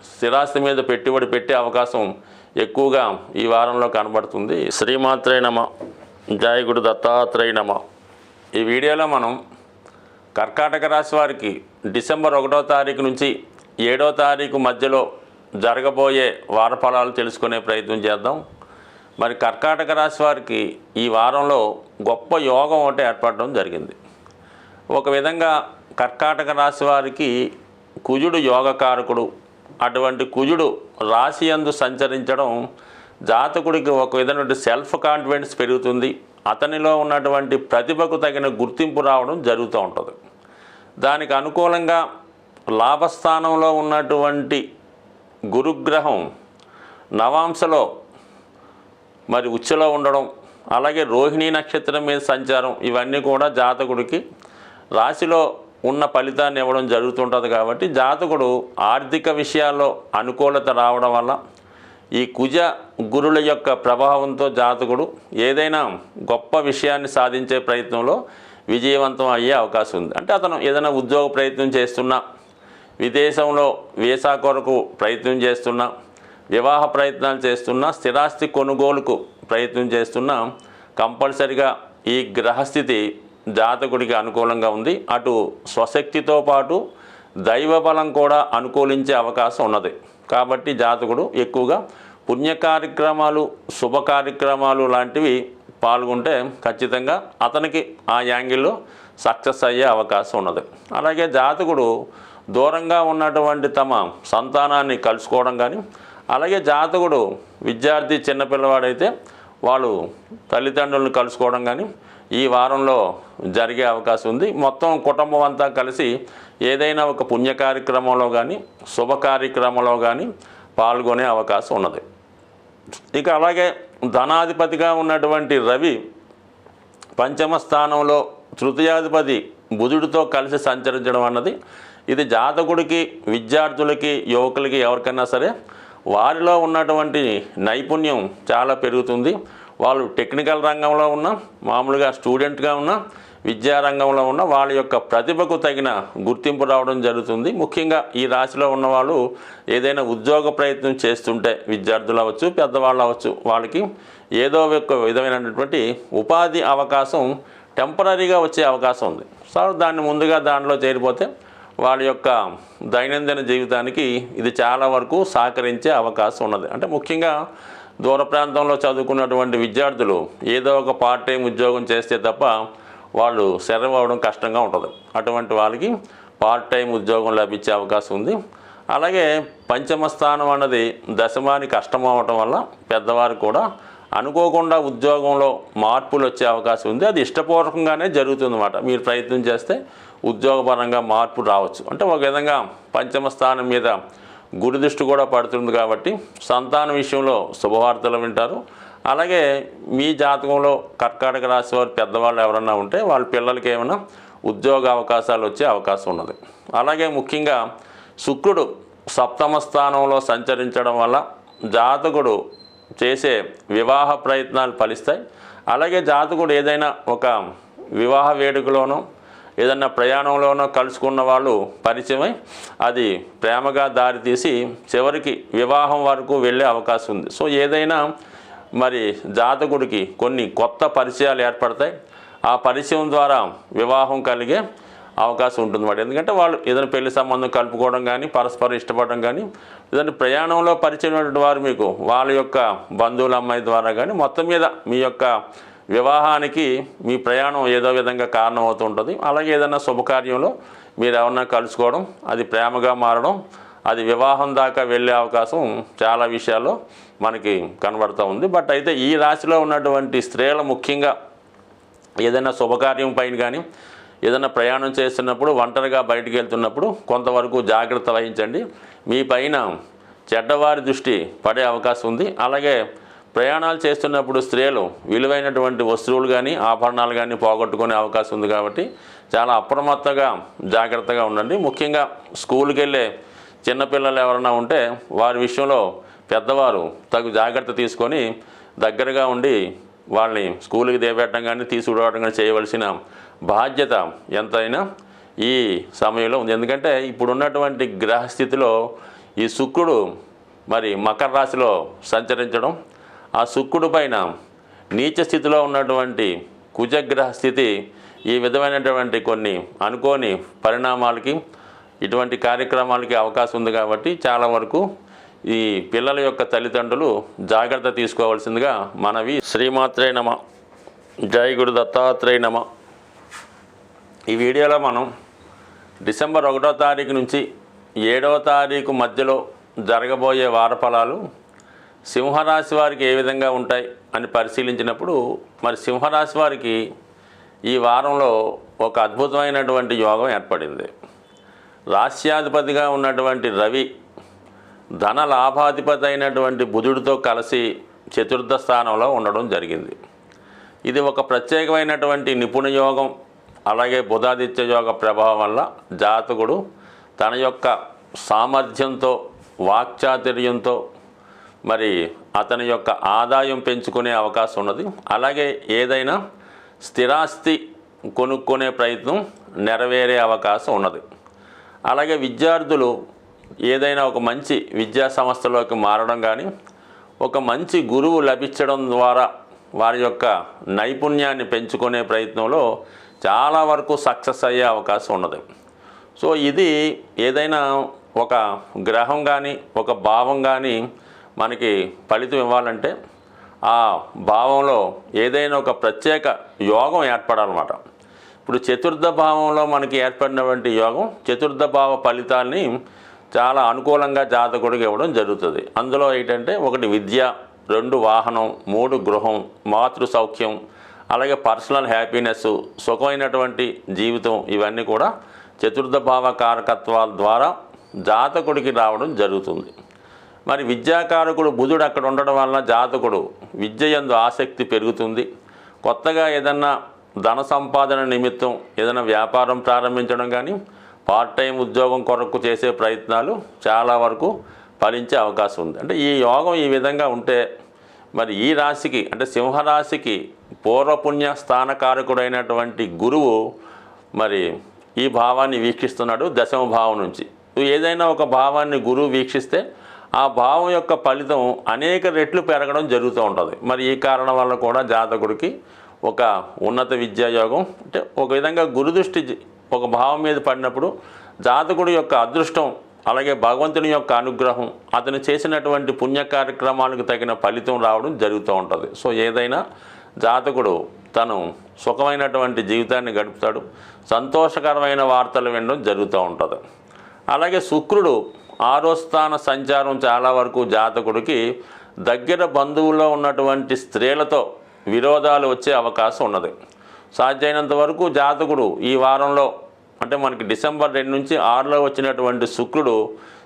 స్థిరాస్తి మీద పెట్టుబడి పెట్టే అవకాశం ఎక్కువగా ఈ వారంలో కనబడుతుంది. శ్రీమాత్రే నమ. జై గురు దత్తాత్రేయ నమ. ఈ వీడియోలో మనం కర్కాటక రాశి వారికి డిసెంబర్ 1వ తారీఖు నుంచి 7వ తారీఖు మధ్యలో జరగబోయే వార ఫలాలు తెలుసుకునే ప్రయత్నం చేద్దాం. మరి కర్కాటక రాశి వారికి ఈ వారంలో గొప్ప యోగం ఒకటి ఏర్పడడం జరిగింది. ఒక విధంగా కర్కాటక రాశి వారికి కుజుడు యోగకారకుడు. అటువంటి కుజుడు రాశి యందు సంచరించడం జాతకుడికి ఒక విధమైన సెల్ఫ్ కాన్ఫిడెన్స్ పెరుగుతుంది. అతనిలో ఉన్నటువంటి ప్రతిభకు తగిన గుర్తింపు రావడం జరుగుతూ ఉంటుంది. దానికి అనుకూలంగా లాభస్థానంలో ఉన్నటువంటి గురుగ్రహం నవాంశలో మరి ఉచ్చలో ఉండడం, అలాగే రోహిణీ నక్షత్రం మీద సంచారం, ఇవన్నీ కూడా జాతకుడికి రాశిలో ఉన్న ఫలితాన్ని ఇవ్వడం జరుగుతుంటుంది. కాబట్టి జాతకుడు ఆర్థిక విషయాల్లో అనుకూలత రావడం వల్ల ఈ కుజ గురుల యొక్క ప్రభావంతో జాతకుడు ఏదైనా గొప్ప విషయాన్ని సాధించే ప్రయత్నంలో విజయవంతం అయ్యే అవకాశం ఉంది. అంటే అతను ఏదైనా ఉద్యోగ ప్రయత్నం చేస్తున్నా, విదేశంలో వీసా కొరకు ప్రయత్నం చేస్తున్నా, వివాహ ప్రయత్నాలు చేస్తున్నా, స్థిరాస్తి కొనుగోలుకు ప్రయత్నం చేస్తున్నా, కంపల్సరిగా ఈ గ్రహస్థితి జాతకుడికి అనుకూలంగా ఉంది. అటు స్వశక్తితో పాటు దైవబలం కూడా అనుకూలించే అవకాశం ఉన్నది. కాబట్టి జాతకుడు ఎక్కువగా పుణ్య కార్యక్రమాలు, శుభ కార్యక్రమాలు లాంటివి పాల్గొంటే ఖచ్చితంగా అతనికి ఆ యాంగిల్లో సక్సెస్ అయ్యే అవకాశం ఉన్నది. అలాగే జాతకుడు దూరంగా ఉన్నటువంటి తమ సంతానాన్ని కలుసుకోవడం కానీ, అలాగే జాతకుడు విద్యార్థి చిన్నపిల్లవాడైతే వాళ్ళు తల్లిదండ్రులను కలుసుకోవడం కానీ ఈ వారంలో జరిగే అవకాశం ఉంది. మొత్తం కుటుంబం అంతా కలిసి ఏదైనా ఒక పుణ్య కార్యక్రమంలో కానీ శుభ కార్యక్రమంలో కానీ పాల్గొనే అవకాశం ఉన్నది. ఇక అలాగే ధనాధిపతిగా ఉన్నటువంటి రవి పంచమ స్థానంలో తృతీయాధిపతి బుధుడితో కలిసి సంచరించడం అన్నది ఇది జాతకుడికి, విద్యార్థులకి, యువకులకి ఎవరికైనా సరే వారిలో ఉన్నటువంటి నైపుణ్యం చాలా పెరుగుతుంది. వాళ్ళు టెక్నికల్ రంగంలో ఉన్న, మామూలుగా స్టూడెంట్గా ఉన్న, విద్యారంగంలో ఉన్న వాళ్ళ యొక్క ప్రతిభకు తగిన గుర్తింపు రావడం జరుగుతుంది. ముఖ్యంగా ఈ రాశిలో ఉన్నవాళ్ళు ఏదైనా ఉద్యోగ ప్రయత్నం చేస్తుంటే, విద్యార్థులు అవ్వచ్చు, పెద్దవాళ్ళు అవ్వచ్చు, వాళ్ళకి ఏదో ఒక విధమైనటువంటి ఉపాధి అవకాశం టెంపరీగా వచ్చే అవకాశం ఉంది. సో దాన్ని ముందుగా దాంట్లో చేరిపోతే వాళ్ళ యొక్క దైనందిన జీవితానికి ఇది చాలా వరకు సహకరించే అవకాశం ఉన్నది. అంటే ముఖ్యంగా దూర ప్రాంతంలో చదువుకున్నటువంటి విద్యార్థులు ఏదో ఒక పార్ట్ టైం ఉద్యోగం చేస్తే తప్ప వాళ్ళు సర్వైవ్ అవ్వడం కష్టంగా ఉంటుంది. అటువంటి వాళ్ళకి పార్ట్ టైం ఉద్యోగం లభించే అవకాశం ఉంది. అలాగే పంచమ స్థానం అన్నది దశమానికి కష్టం అవ్వటం వల్ల పెద్దవారు కూడా అనుకోకుండా ఉద్యోగంలో మార్పులు వచ్చే అవకాశం ఉంది. అది ఇష్టపూర్వకంగానే జరుగుతుందన్నమాట. మీరు ప్రయత్నం చేస్తే ఉద్యోగపరంగా మార్పు రావచ్చు. అంటే ఒక విధంగా పంచమ స్థానం మీద గురు దృష్టి కూడా పడుతుంది కాబట్టి సంతాన విషయంలో శుభవార్తలు వింటారు. అలాగే మీ జాతకంలో కర్కాటక రాశి వారు పెద్దవాళ్ళు ఎవరన్నా ఉంటే వాళ్ళ పిల్లలకి ఏమైనా ఉద్యోగ అవకాశాలు వచ్చే అవకాశం ఉన్నది. అలాగే ముఖ్యంగా శుక్రుడు సప్తమ స్థానంలో సంచరించడం వల్ల జాతకుడు చేసే వివాహ ప్రయత్నాలు ఫలిస్తాయి. అలాగే జాతకుడు ఏదైనా ఒక వివాహ వేడుకలోనో ఏదన్నా ప్రయాణంలోనో కలుసుకున్న వాళ్ళు పరిచయమై అది ప్రేమగా దారితీసి చివరికి వివాహం వరకు వెళ్ళే అవకాశం ఉంది. సో ఏదైనా మరి జాతకుడికి కొన్ని కొత్త పరిచయాలు ఏర్పడతాయి. ఆ పరిచయం ద్వారా వివాహం కలిగే అవకాశం ఉంటుంది మాట. ఎందుకంటే వాళ్ళు ఏదైనా పెళ్లి సంబంధం కలుపుకోవడం కానీ, పరస్పరం ఇష్టపడడం కానీ, ఏదైనా ప్రయాణంలో పరిచయమైనటువంటి వారు మీకు వాళ్ళ యొక్క బంధువుల అమ్మాయి ద్వారా కానీ మొత్తం మీద మీ యొక్క వివాహానికి మీ ప్రయాణం ఏదో విధంగా కారణం అవుతూ ఉంటుంది. అలాగే ఏదైనా శుభకార్యంలో మీరు ఎవరన్నా కలుసుకోవడం, అది ప్రేమగా మారడం, అది వివాహం దాకా వెళ్ళే అవకాశం చాలా విషయాల్లో మనకి కనబడుతూ ఉంది. బట్ అయితే ఈ రాశిలో ఉన్నటువంటి స్త్రీలు ముఖ్యంగా ఏదైనా శుభకార్యం పైన కానీ, ఏదైనా ప్రయాణం చేస్తున్నప్పుడు, ఒంటరిగా బయటికి వెళ్తున్నప్పుడు కొంతవరకు జాగ్రత్త వహించండి. మీ పైన చెడ్డవారి దృష్టి పడే అవకాశం ఉంది. అలాగే ప్రయాణాలు చేస్తున్నప్పుడు స్త్రీలు విలువైనటువంటి వస్తువులు కానీ, ఆభరణాలు కానీ పోగొట్టుకునే అవకాశం ఉంది. కాబట్టి చాలా అప్రమత్తగా జాగ్రత్తగా ఉండండి. ముఖ్యంగా స్కూల్కి వెళ్ళే చిన్నపిల్లలు ఎవరైనా ఉంటే వారి విషయంలో పెద్దవారు తగు జాగ్రత్త తీసుకొని దగ్గరగా ఉండి వాళ్ళని స్కూల్కి దేపెట్టడం కానీ, తీసుకురావడం కానీ చేయవలసిన బాధ్యత ఎంతైనా ఈ సమయంలో ఉంది. ఎందుకంటే ఇప్పుడున్నటువంటి గ్రహస్థితిలో ఈ శుక్రుడు మరి మకర రాశిలో సంచరించడం, ఆ శుక్రుడి పైన నీచ స్థితిలో ఉన్నటువంటి కుజగ్రహ స్థితి ఈ విధమైనటువంటి కొన్ని అనుకోని పరిణామాలకి, ఇటువంటి కార్యక్రమాలకి అవకాశం ఉంది. కాబట్టి చాలా వరకు ఈ పిల్లల యొక్క తల్లిదండ్రులు జాగ్రత్త తీసుకోవాల్సిందిగా మనవి. శ్రీమాత్రే నమ. జై గురు దత్తాత్రేయ నమ. ఈ వీడియోలో మనం డిసెంబర్ 1వ తారీఖు నుంచి 7వ తారీఖు మధ్యలో జరగబోయే వార ఫలాలు సింహరాశి వారికి ఏ విధంగా ఉంటాయి అని పరిశీలించినప్పుడు, మరి సింహరాశి వారికి ఈ వారంలో ఒక అద్భుతమైనటువంటి యోగం ఏర్పడింది. రాశ్యాధిపతిగా ఉన్నటువంటి రవి ధన లాభాధిపతి అయినటువంటి బుధుడితో కలిసి చతుర్థ స్థానంలో ఉండడం జరిగింది. ఇది ఒక ప్రత్యేకమైనటువంటి నిపుణ యోగం. అలాగే బుధాదిత్య యోగ ప్రభావం వల్ల జాతకుడు తన యొక్క సామర్థ్యంతో, వాక్చాతుర్యంతో మరి అతని యొక్క ఆదాయం పెంచుకునే అవకాశం ఉన్నది. అలాగే ఏదైనా స్థిరాస్తి కొనుక్కునే ప్రయత్నం నెరవేరే అవకాశం ఉన్నది. అలాగే విద్యార్థులు ఏదైనా ఒక మంచి విద్యా సంస్థలోకి మారడం కానీ, ఒక మంచి గురువు లభించడం ద్వారా వారి యొక్క నైపుణ్యాన్ని పెంచుకునే ప్రయత్నంలో చాలా వరకు సక్సెస్ అయ్యే అవకాశం ఉన్నది. సో ఇది ఏదైనా ఒక గ్రహం కానీ, ఒక భావం కానీ మనకి ఫలితం ఇవ్వాలంటే ఆ భావంలో ఏదైనా ఒక ప్రత్యేక యోగం ఏర్పడాలన్నమాట. ఇప్పుడు చతుర్థ భావంలో మనకి ఏర్పడినటువంటి యోగం చతుర్థ భావ ఫలితాల్ని చాలా అనుకూలంగా జాతకుడికి ఇవ్వడం జరుగుతుంది. అందులో ఏంటంటే 1 విద్య, 2 వాహనం, 3 గృహం, మాతృ సౌఖ్యం, అలాగే పర్సనల్ హ్యాపీనెస్, సుఖమైనటువంటి జీవితం, ఇవన్నీ కూడా చతుర్థ భావ కారకత్వాల ద్వారా జాతకుడికి రావడం జరుగుతుంది. మరి విద్యాకారకుడు బుధుడు అక్కడ ఉండడం వలన జాతకుడు విద్య యందు ఆసక్తి పెరుగుతుంది. కొత్తగా ఏదన్నా ధన సంపాదన నిమిత్తం ఏదైనా వ్యాపారం ప్రారంభించడం కానీ, పార్ట్ టైం ఉద్యోగం కొరకు చేసే ప్రయత్నాలు చాలా వరకు ఫలించే అవకాశం ఉంది. అంటే ఈ యోగం ఈ విధంగా ఉంటే మరి ఈ రాశికి అంటే సింహరాశికి పూర్వపుణ్య స్థానకారకుడైనటువంటి గురువు మరి ఈ భావాన్ని వీక్షిస్తున్నాడు దశమ భావం నుంచి. ఏదైనా ఒక భావాన్ని గురువు వీక్షిస్తే ఆ భావం యొక్క ఫలితం అనేక రెట్లు పెరగడం జరుగుతూ ఉంటుంది. మరి ఈ కారణం వల్ల కూడా జాతకుడికి ఒక ఉన్నత విద్యాయోగం అంటే ఒక విధంగా గురుదృష్టి ఒక భావం మీద పడినప్పుడు జాతకుడి యొక్క అదృష్టం, అలాగే భగవంతుని యొక్క అనుగ్రహం, అతను చేసినటువంటి పుణ్య కార్యక్రమాలకు తగిన ఫలితం రావడం జరుగుతూ ఉంటుంది. సో ఏదైనా జాతకుడు తను సుఖమైనటువంటి జీవితాన్ని గడుపుతాడు, సంతోషకరమైన వార్తలు వినడం జరుగుతూ ఉంటుంది. అలాగే శుక్రుడు 6వ స్థాన సంచారం చాలా వరకు జాతకుడికి దగ్గర బంధువుల్లో ఉన్నటువంటి స్త్రీలతో విరోధాలు వచ్చే అవకాశం ఉన్నది. సాధ్యమైనంత వరకు జాతకుడు ఈ వారంలో అంటే మనకి డిసెంబర్ 2 నుంచి 6లో వచ్చినటువంటి శుక్రుడు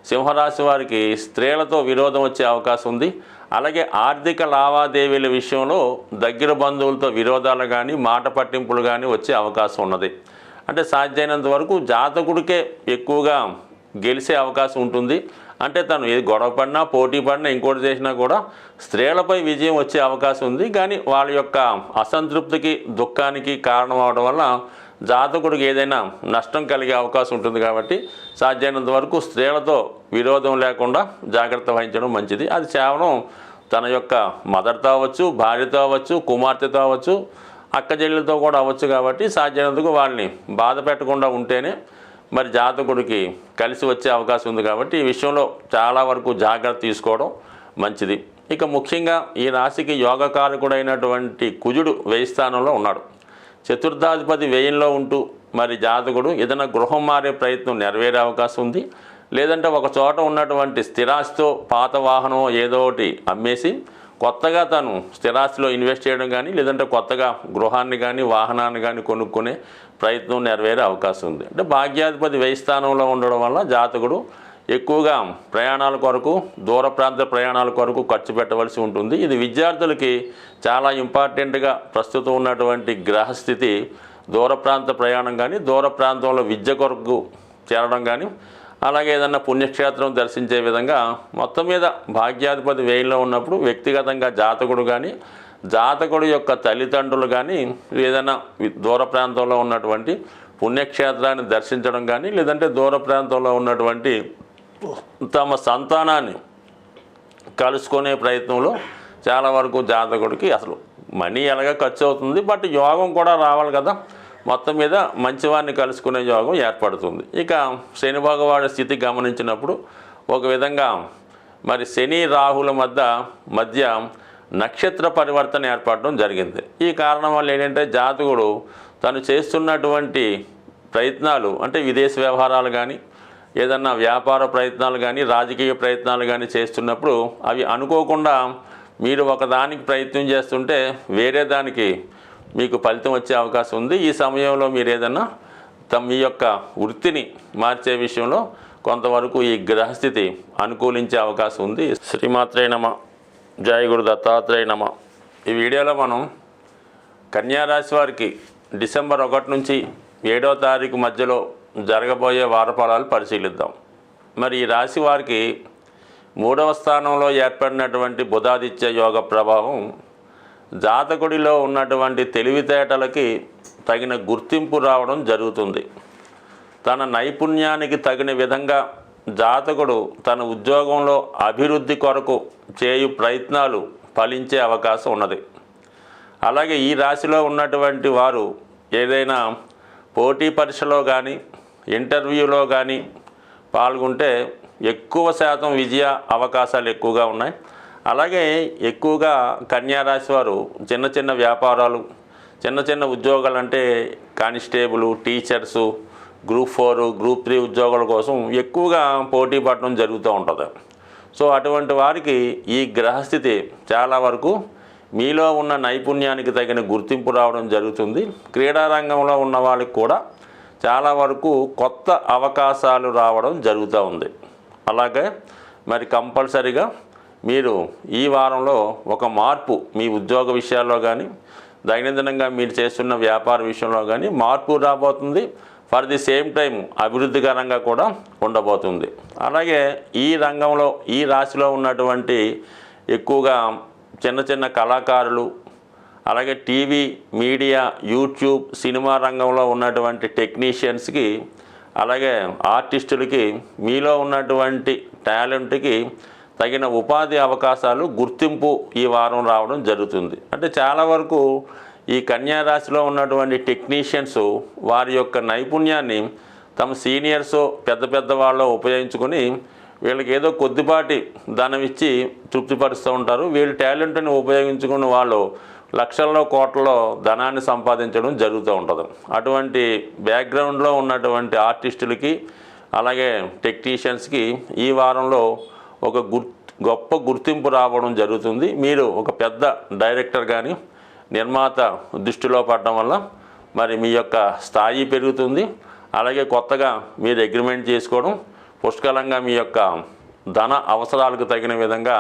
సింహరాశి వారికి స్త్రీలతో విరోధం వచ్చే అవకాశం ఉంది. అలాగే ఆర్థిక లావాదేవీల విషయంలో దగ్గర బంధువులతో విరోధాలు కానీ, మాట పట్టింపులు కానీ వచ్చే అవకాశం ఉన్నది. అంటే సాధ్యమైనంత వరకు జాతకుడికే ఎక్కువగా గెలిచే అవకాశం ఉంటుంది. అంటే తను ఏది గొడవ పడినా, పోటీ పడినా, ఇంకోటి చేసినా కూడా స్త్రీలపై విజయం వచ్చే అవకాశం ఉంది. కానీ వాళ్ళ యొక్క అసంతృప్తికి, దుఃఖానికి కారణం అవడం వల్ల జాతకుడికి ఏదైనా నష్టం కలిగే అవకాశం ఉంటుంది. కాబట్టి సాధ్యమైనంత వరకు స్త్రీలతో విరోధం లేకుండా జాగ్రత్త వహించడం మంచిది. అది కేవలం తన యొక్క మదర్తో అవ్వచ్చు, భార్యతో అవ్వచ్చు, కుమార్తెతో అవ్వచ్చు, అక్క చెల్లెలతో కూడా అవ్వచ్చు. కాబట్టి సాధ్యమైనందుకు వాళ్ళని బాధ పెట్టకుండా ఉంటేనే మరి జాతకుడికి కలిసి వచ్చే అవకాశం ఉంది. కాబట్టి ఈ విషయంలో చాలా వరకు జాగ్రత్త తీసుకోవడం మంచిది. ఇక ముఖ్యంగా ఈ రాశికి యోగకారకుడైనటువంటి కుజుడు 1000 స్థానంలో ఉన్నాడు. చతుర్థాధిపతి 1000లో ఉంటూ మరి జాతకుడు ఏదైనా గృహం మారే ప్రయత్నం నెరవేరే అవకాశం ఉంది. లేదంటే ఒక చోట ఉన్నటువంటి స్థిరాస్తితో పాత వాహనం ఏదో ఒకటి అమ్మేసి కొత్తగా తను స్థిరాస్తిలో ఇన్వెస్ట్ చేయడం కానీ, లేదంటే కొత్తగా గృహాన్ని కానీ వాహనాన్ని కానీ కొనుక్కునే ప్రయత్నం నెరవేరే అవకాశం ఉంది. అంటే భాగ్యాధిపతి 1000 స్థానంలో ఉండడం వల్ల జాతకుడు ఎక్కువగా ప్రయాణాల కొరకు, దూర ప్రాంత ప్రయాణాల కొరకు ఖర్చు పెట్టవలసి ఉంటుంది. ఇది విద్యార్థులకి చాలా ఇంపార్టెంట్గా ప్రస్తుతం ఉన్నటువంటి గ్రహస్థితి దూర ప్రాంత ప్రయాణం కానీ, దూర ప్రాంతంలో విద్య కొరకు చేరడం కానీ, అలాగే ఏదన్నా పుణ్యక్షేత్రం దర్శించే విధంగా మొత్తం మీద భాగ్యాధిపతి 1000లో ఉన్నప్పుడు వ్యక్తిగతంగా జాతకుడు కానీ, జాతకుడు యొక్క తల్లిదండ్రులు కానీ ఏదైనా దూర ప్రాంతంలో ఉన్నటువంటి పుణ్యక్షేత్రాన్ని దర్శించడం కానీ, లేదంటే దూర ప్రాంతంలో ఉన్నటువంటి తమ సంతానాన్ని కలుసుకునే ప్రయత్నంలో చాలా వరకు జాతకుడికి అసలు మనీ ఎలాగ ఖర్చు అవుతుంది, బట్ యోగం కూడా రావాలి కదా. మొత్తం మీద మంచివాడిని కలుసుకునే యోగం ఏర్పడుతుంది. ఇక శని భగవానుడి స్థితి గమనించినప్పుడు ఒక విధంగా మరి శని రాహుల మధ్య నక్షత్ర పరివర్తన ఏర్పడడం జరిగింది. ఈ కారణం వల్ల ఏంటంటే జాతకుడు తను చేస్తున్నటువంటి ప్రయత్నాలు అంటే విదేశీ వ్యవహారాలు కానీ, ఏదన్నా వ్యాపార ప్రయత్నాలు కానీ, రాజకీయ ప్రయత్నాలు కానీ చేస్తున్నప్పుడు అవి అనుకోకుండా మీరు ఒకదానికి ప్రయత్నం చేస్తుంటే వేరే దానికి మీకు ఫలితం వచ్చే అవకాశం ఉంది. ఈ సమయంలో మీరు ఏదన్నా మీ యొక్క వృత్తిని మార్చే విషయంలో కొంతవరకు ఈ గ్రహస్థితి అనుకూలించే అవకాశం ఉంది. శ్రీమాత్రే నమ. జై గురు దత్తాత్రేయ నమ. ఈ వీడియోలో మనం కన్యా రాశి వారికి డిసెంబర్ 1 నుంచి 7వ తారీఖు మధ్యలో జరగబోయే వారఫలాలు పరిశీలిద్దాం. మరి ఈ రాశి వారికి 3వ స్థానంలో ఏర్పడినటువంటి బుధాదిత్య యోగ ప్రభావం జాతకుడిలో ఉన్నటువంటి తెలివితేటలకి తగిన గుర్తింపు రావడం జరుగుతుంది. తన నైపుణ్యానికి తగిన విధంగా జాతకుడు తన ఉద్యోగంలో అభివృద్ధి కొరకు చేయు ప్రయత్నాలు ఫలించే అవకాశం ఉన్నది. అలాగే ఈ రాశిలో ఉన్నటువంటి వారు ఏదైనా పోటీ పరీక్షలో కానీ, ఇంటర్వ్యూలో కానీ పాల్గొంటే ఎక్కువ శాతం విజయ అవకాశాలు ఎక్కువగా ఉన్నాయి. అలాగే ఎక్కువగా కన్యారాశి వారు చిన్న చిన్న వ్యాపారాలు, చిన్న చిన్న ఉద్యోగాలు అంటే కానిస్టేబుల్, టీచర్సు, గ్రూప్ 4, గ్రూప్ 3 ఉద్యోగాల కోసం ఎక్కువగా పోటీ పడడం జరుగుతూ ఉంటుంది. సో అటువంటి వారికి ఈ గ్రహస్థితి చాలా వరకు మీలో ఉన్న నైపుణ్యానికి తగిన గుర్తింపు రావడం జరుగుతుంది. క్రీడారంగంలో ఉన్న వాళ్ళకి కూడా చాలా వరకు కొత్త అవకాశాలు రావడం జరుగుతూ ఉంది. అలాగే మరి కంపల్సరిగా మీరు ఈ వారంలో ఒక మార్పు మీ ఉద్యోగ విషయాల్లో కానీ, దైనందినంగా మీరు చేస్తున్న వ్యాపార విషయంలో కానీ మార్పు రాబోతుంది. ఫర్ ది సేమ్ టైం అభివృద్ధికరంగా కూడా ఉండబోతుంది. అలాగే ఈ రంగంలో ఈ రాశిలో ఉన్నటువంటి ఎక్కువగా చిన్న చిన్న కళాకారులు, అలాగే టీవీ, మీడియా, యూట్యూబ్, సినిమా రంగంలో ఉన్నటువంటి టెక్నీషియన్స్కి, అలాగే ఆర్టిస్టులకి మీలో ఉన్నటువంటి టాలెంట్కి తగిన ఉపాధి అవకాశాలు, గుర్తింపు ఈ వారం రావడం జరుగుతుంది. అంటే చాలా వరకు ఈ కన్యా రాశిలో ఉన్నటువంటి టెక్నీషియన్స్ వారి యొక్క నైపుణ్యాన్ని తమ సీనియర్స్ పెద్ద పెద్ద వాళ్ళు ఉపయోగించుకొని వీళ్ళకి ఏదో కొద్దిపాటి ధనం ఇచ్చి తృప్తిపరుస్తూ ఉంటారు. వీళ్ళ టాలెంట్ని ఉపయోగించుకుని వాళ్ళు లక్షల్లో కోట్లలో ధనాన్ని సంపాదించడం జరుగుతూ ఉంటుంది. అటువంటి బ్యాక్గ్రౌండ్లో ఉన్నటువంటి ఆర్టిస్టులకి, అలాగే టెక్నీషియన్స్కి ఈ వారంలో ఒక గొప్ప గుర్తింపు రావడం జరుగుతుంది. మీరు ఒక పెద్ద డైరెక్టర్ కానీ, నిర్మాత దృష్టిలో పడడం వల్ల మరి మీ యొక్క స్థాయి పెరుగుతుంది. అలాగే కొత్తగా మీరు అగ్రిమెంట్ చేసుకోవడం, పుష్కలంగా మీ యొక్క ధన అవసరాలకు తగిన విధంగా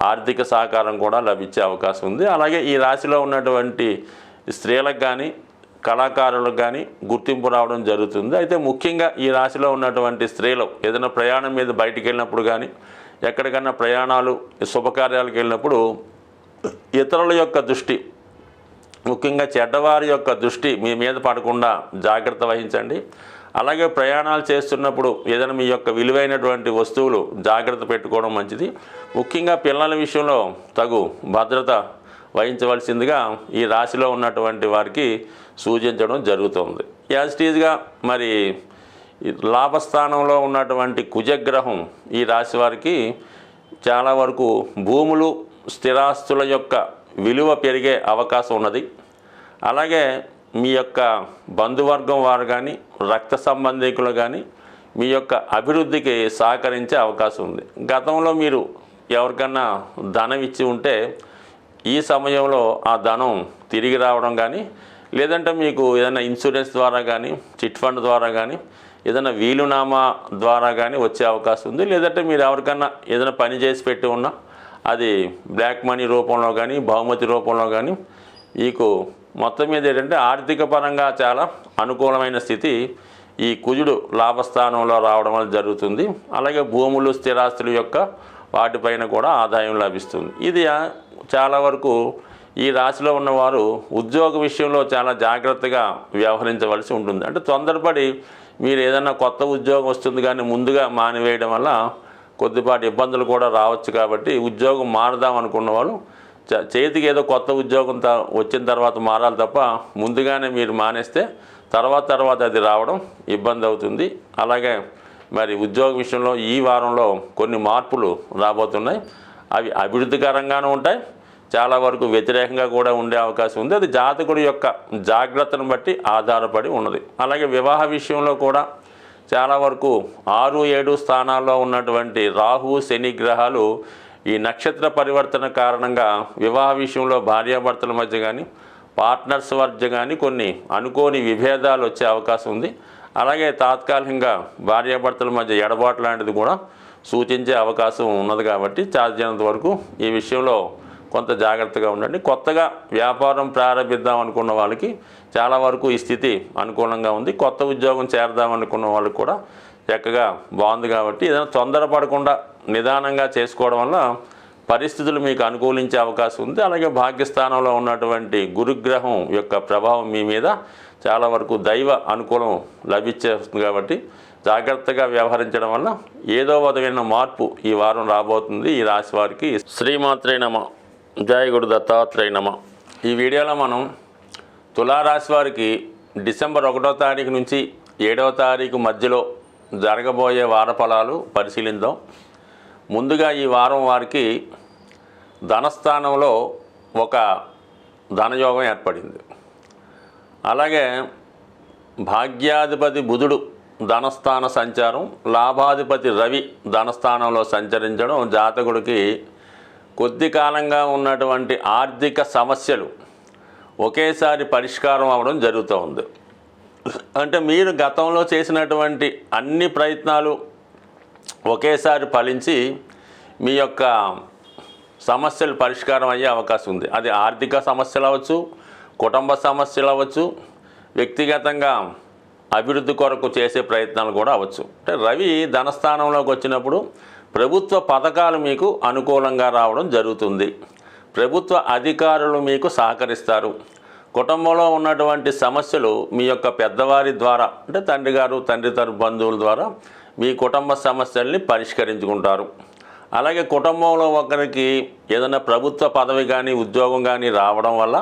ఆర్థిక సహకారం కూడా లభించే అవకాశం ఉంది. అలాగే ఈ రాశిలో ఉన్నటువంటి స్త్రీలకు కానీ, కళాకారులకు కానీ గుర్తింపు రావడం జరుగుతుంది. అయితే ముఖ్యంగా ఈ రాశిలో ఉన్నటువంటి స్త్రీలు ఏదైనా ప్రయాణం మీద బయటికి వెళ్ళినప్పుడు కానీ, ఎక్కడికన్నా ప్రయాణాలు, శుభకార్యాలకు వెళ్ళినప్పుడు ఇతరుల యొక్క దృష్టి, ముఖ్యంగా చెడ్డవారి యొక్క దృష్టి మీ మీద పడకుండా జాగ్రత్త వహించండి. అలాగే ప్రయాణాలు చేస్తున్నప్పుడు ఏదైనా మీ యొక్క విలువైనటువంటి వస్తువులు జాగ్రత్త పెట్టుకోవడం మంచిది. ముఖ్యంగా పిల్లల విషయంలో తగు భద్రత వహించవలసిందిగా ఈ రాశిలో ఉన్నటువంటి వారికి సూచించడం జరుగుతుంది. యాజిటీజ్గా మరి లాభస్థానంలో ఉన్నటువంటి కుజగ్రహం ఈ రాశి వారికి చాలా వరకు భూములు స్థిరాస్తుల యొక్క విలువ పెరిగే అవకాశం ఉన్నది. అలాగే మీ యొక్క బంధువర్గం వారు కానీ రక్త సంబంధికులు కానీ మీ యొక్క అభివృద్ధికి సహకరించే అవకాశం ఉంది. గతంలో మీరు ఎవరికన్నా ధనం ఇచ్చి ఉంటే ఈ సమయంలో ఆ ధనం తిరిగి రావడం కానీ, లేదంటే మీకు ఏదైనా ఇన్సూరెన్స్ ద్వారా కానీ చిట్ ఫండ్ ద్వారా కానీ ఏదైనా వీలునామా ద్వారా కానీ వచ్చే అవకాశం ఉంది. లేదంటే మీరు ఎవరికన్నా ఏదైనా పని చేసి పెట్టి ఉన్నా అది బ్లాక్ మనీ రూపంలో కానీ బహుమతి రూపంలో కానీ మీకు మొత్తం మీద ఏంటంటే ఆర్థిక పరంగా చాలా అనుకూలమైన స్థితి ఈ కుజుడు లాభస్థానంలో రావడం వల్ల జరుగుతుంది. అలాగే భూములు స్థిరాస్తుల యొక్క వాటిపైన కూడా ఆదాయం లభిస్తుంది. ఇది చాలా వరకు ఈ రాశిలో ఉన్నవారు ఉద్యోగ విషయంలో చాలా జాగ్రత్తగా వ్యవహరించవలసి ఉంటుంది. అంటే తొందరపడి మీరు ఏదైనా కొత్త ఉద్యోగం వస్తుంది కానీ ముందుగా మానివేయడం వల్ల కొద్దిపాటి ఇబ్బందులు కూడా రావచ్చు. కాబట్టి ఉద్యోగం మారదాం అనుకున్న వాళ్ళు చేతికి ఏదో కొత్త ఉద్యోగం వచ్చిన తర్వాత మారాలి తప్ప ముందుగానే మీరు మానేస్తే తర్వాత అది రావడం ఇబ్బంది అవుతుంది. అలాగే మరి ఉద్యోగ విషయంలో ఈ వారంలో కొన్ని మార్పులు రాబోతున్నాయి. అవి అభివృద్ధికరంగానూ ఉంటాయి, చాలా వరకు వ్యతిరేకంగా కూడా ఉండే అవకాశం ఉంది. అది జాతకుడి యొక్క జాగ్రత్తను బట్టి ఆధారపడి ఉన్నది. అలాగే వివాహ విషయంలో కూడా చాలా వరకు 6, 7 స్థానాల్లో ఉన్నటువంటి రాహు శని గ్రహాలు ఈ నక్షత్ర పరివర్తన కారణంగా వివాహ విషయంలో భార్యాభర్తల మధ్య కానీ పార్ట్నర్స్ మధ్య కానీ కొన్ని అనుకోని విభేదాలు వచ్చే అవకాశం ఉంది. అలాగే తాత్కాలికంగా భార్యాభర్తల మధ్య ఎడబాటు లాంటిది కూడా సూచించే అవకాశం ఉన్నది. కాబట్టి సాధ్యమైనంత వరకు ఈ విషయంలో కొంత జాగ్రత్తగా ఉండండి. కొత్తగా వ్యాపారం ప్రారంభిద్దాం అనుకున్న వాళ్ళకి చాలా వరకు ఈ స్థితి అనుకూలంగా ఉంది. కొత్త ఉద్యోగం చేరదాం అనుకున్న వాళ్ళకి కూడా చక్కగా బాగుంది. కాబట్టి ఏదైనా తొందరపడకుండా నిదానంగా చేసుకోవడం వల్ల పరిస్థితులు మీకు అనుకూలించే అవకాశం ఉంది. అలాగే భాగ్యస్థానంలో ఉన్నటువంటి గురుగ్రహం యొక్క ప్రభావం మీ మీద చాలా వరకు దైవ అనుకూలం లభించేస్తుంది. కాబట్టి జాగ్రత్తగా వ్యవహరించడం వల్ల ఏదో విధమైన మార్పు ఈ వారం రాబోతుంది ఈ రాశి వారికి. శ్రీమాత్రే నమ. జయ గురు దత్తాత్రేయ నమ. ఈ వీడియోలో మనం తులారాశి వారికి డిసెంబర్ 1వ తారీఖు నుంచి 7వ తారీఖు మధ్యలో జరగబోయే వార ఫలాలు పరిశీలిద్దాం. ముందుగా ఈ వారం వారికి ధనస్థానంలో ఒక ధనయోగం ఏర్పడింది. అలాగే భాగ్యాధిపతి బుధుడు ధనస్థాన సంచారం, లాభాధిపతి రవి ధనస్థానంలో సంచరించడం జాతకుడికి కొద్ది కాలంగా ఉన్నటువంటి ఆర్థిక సమస్యలు ఒకేసారి పరిష్కారం అవ్వడం జరుగుతూ ఉంది. అంటే మీరు గతంలో చేసినటువంటి అన్ని ప్రయత్నాలు ఒకేసారి ఫలించి మీ యొక్క సమస్యలు పరిష్కారం అయ్యే అవకాశం ఉంది. అది ఆర్థిక సమస్యలు అవ్వచ్చు, కుటుంబ సమస్యలు అవ్వచ్చు, వ్యక్తిగతంగా అభివృద్ధి కొరకు చేసే ప్రయత్నాలు కూడా అవ్వచ్చు. అంటే రవి ధనస్థానంలోకి వచ్చినప్పుడు ప్రభుత్వ పథకాలు మీకు అనుకూలంగా రావడం జరుగుతుంది. ప్రభుత్వ అధికారులు మీకు సహకరిస్తారు. కుటుంబంలో ఉన్నటువంటి సమస్యలు మీ యొక్క పెద్దవారి ద్వారా, అంటే తండ్రి గారు తండ్రి తరపు బంధువుల ద్వారా మీ కుటుంబ సమస్యల్ని పరిష్కరించుకుంటారు. అలాగే కుటుంబంలో ఒకరికి ఏదైనా ప్రభుత్వ పదవి కానీ ఉద్యోగం కానీ రావడం వల్ల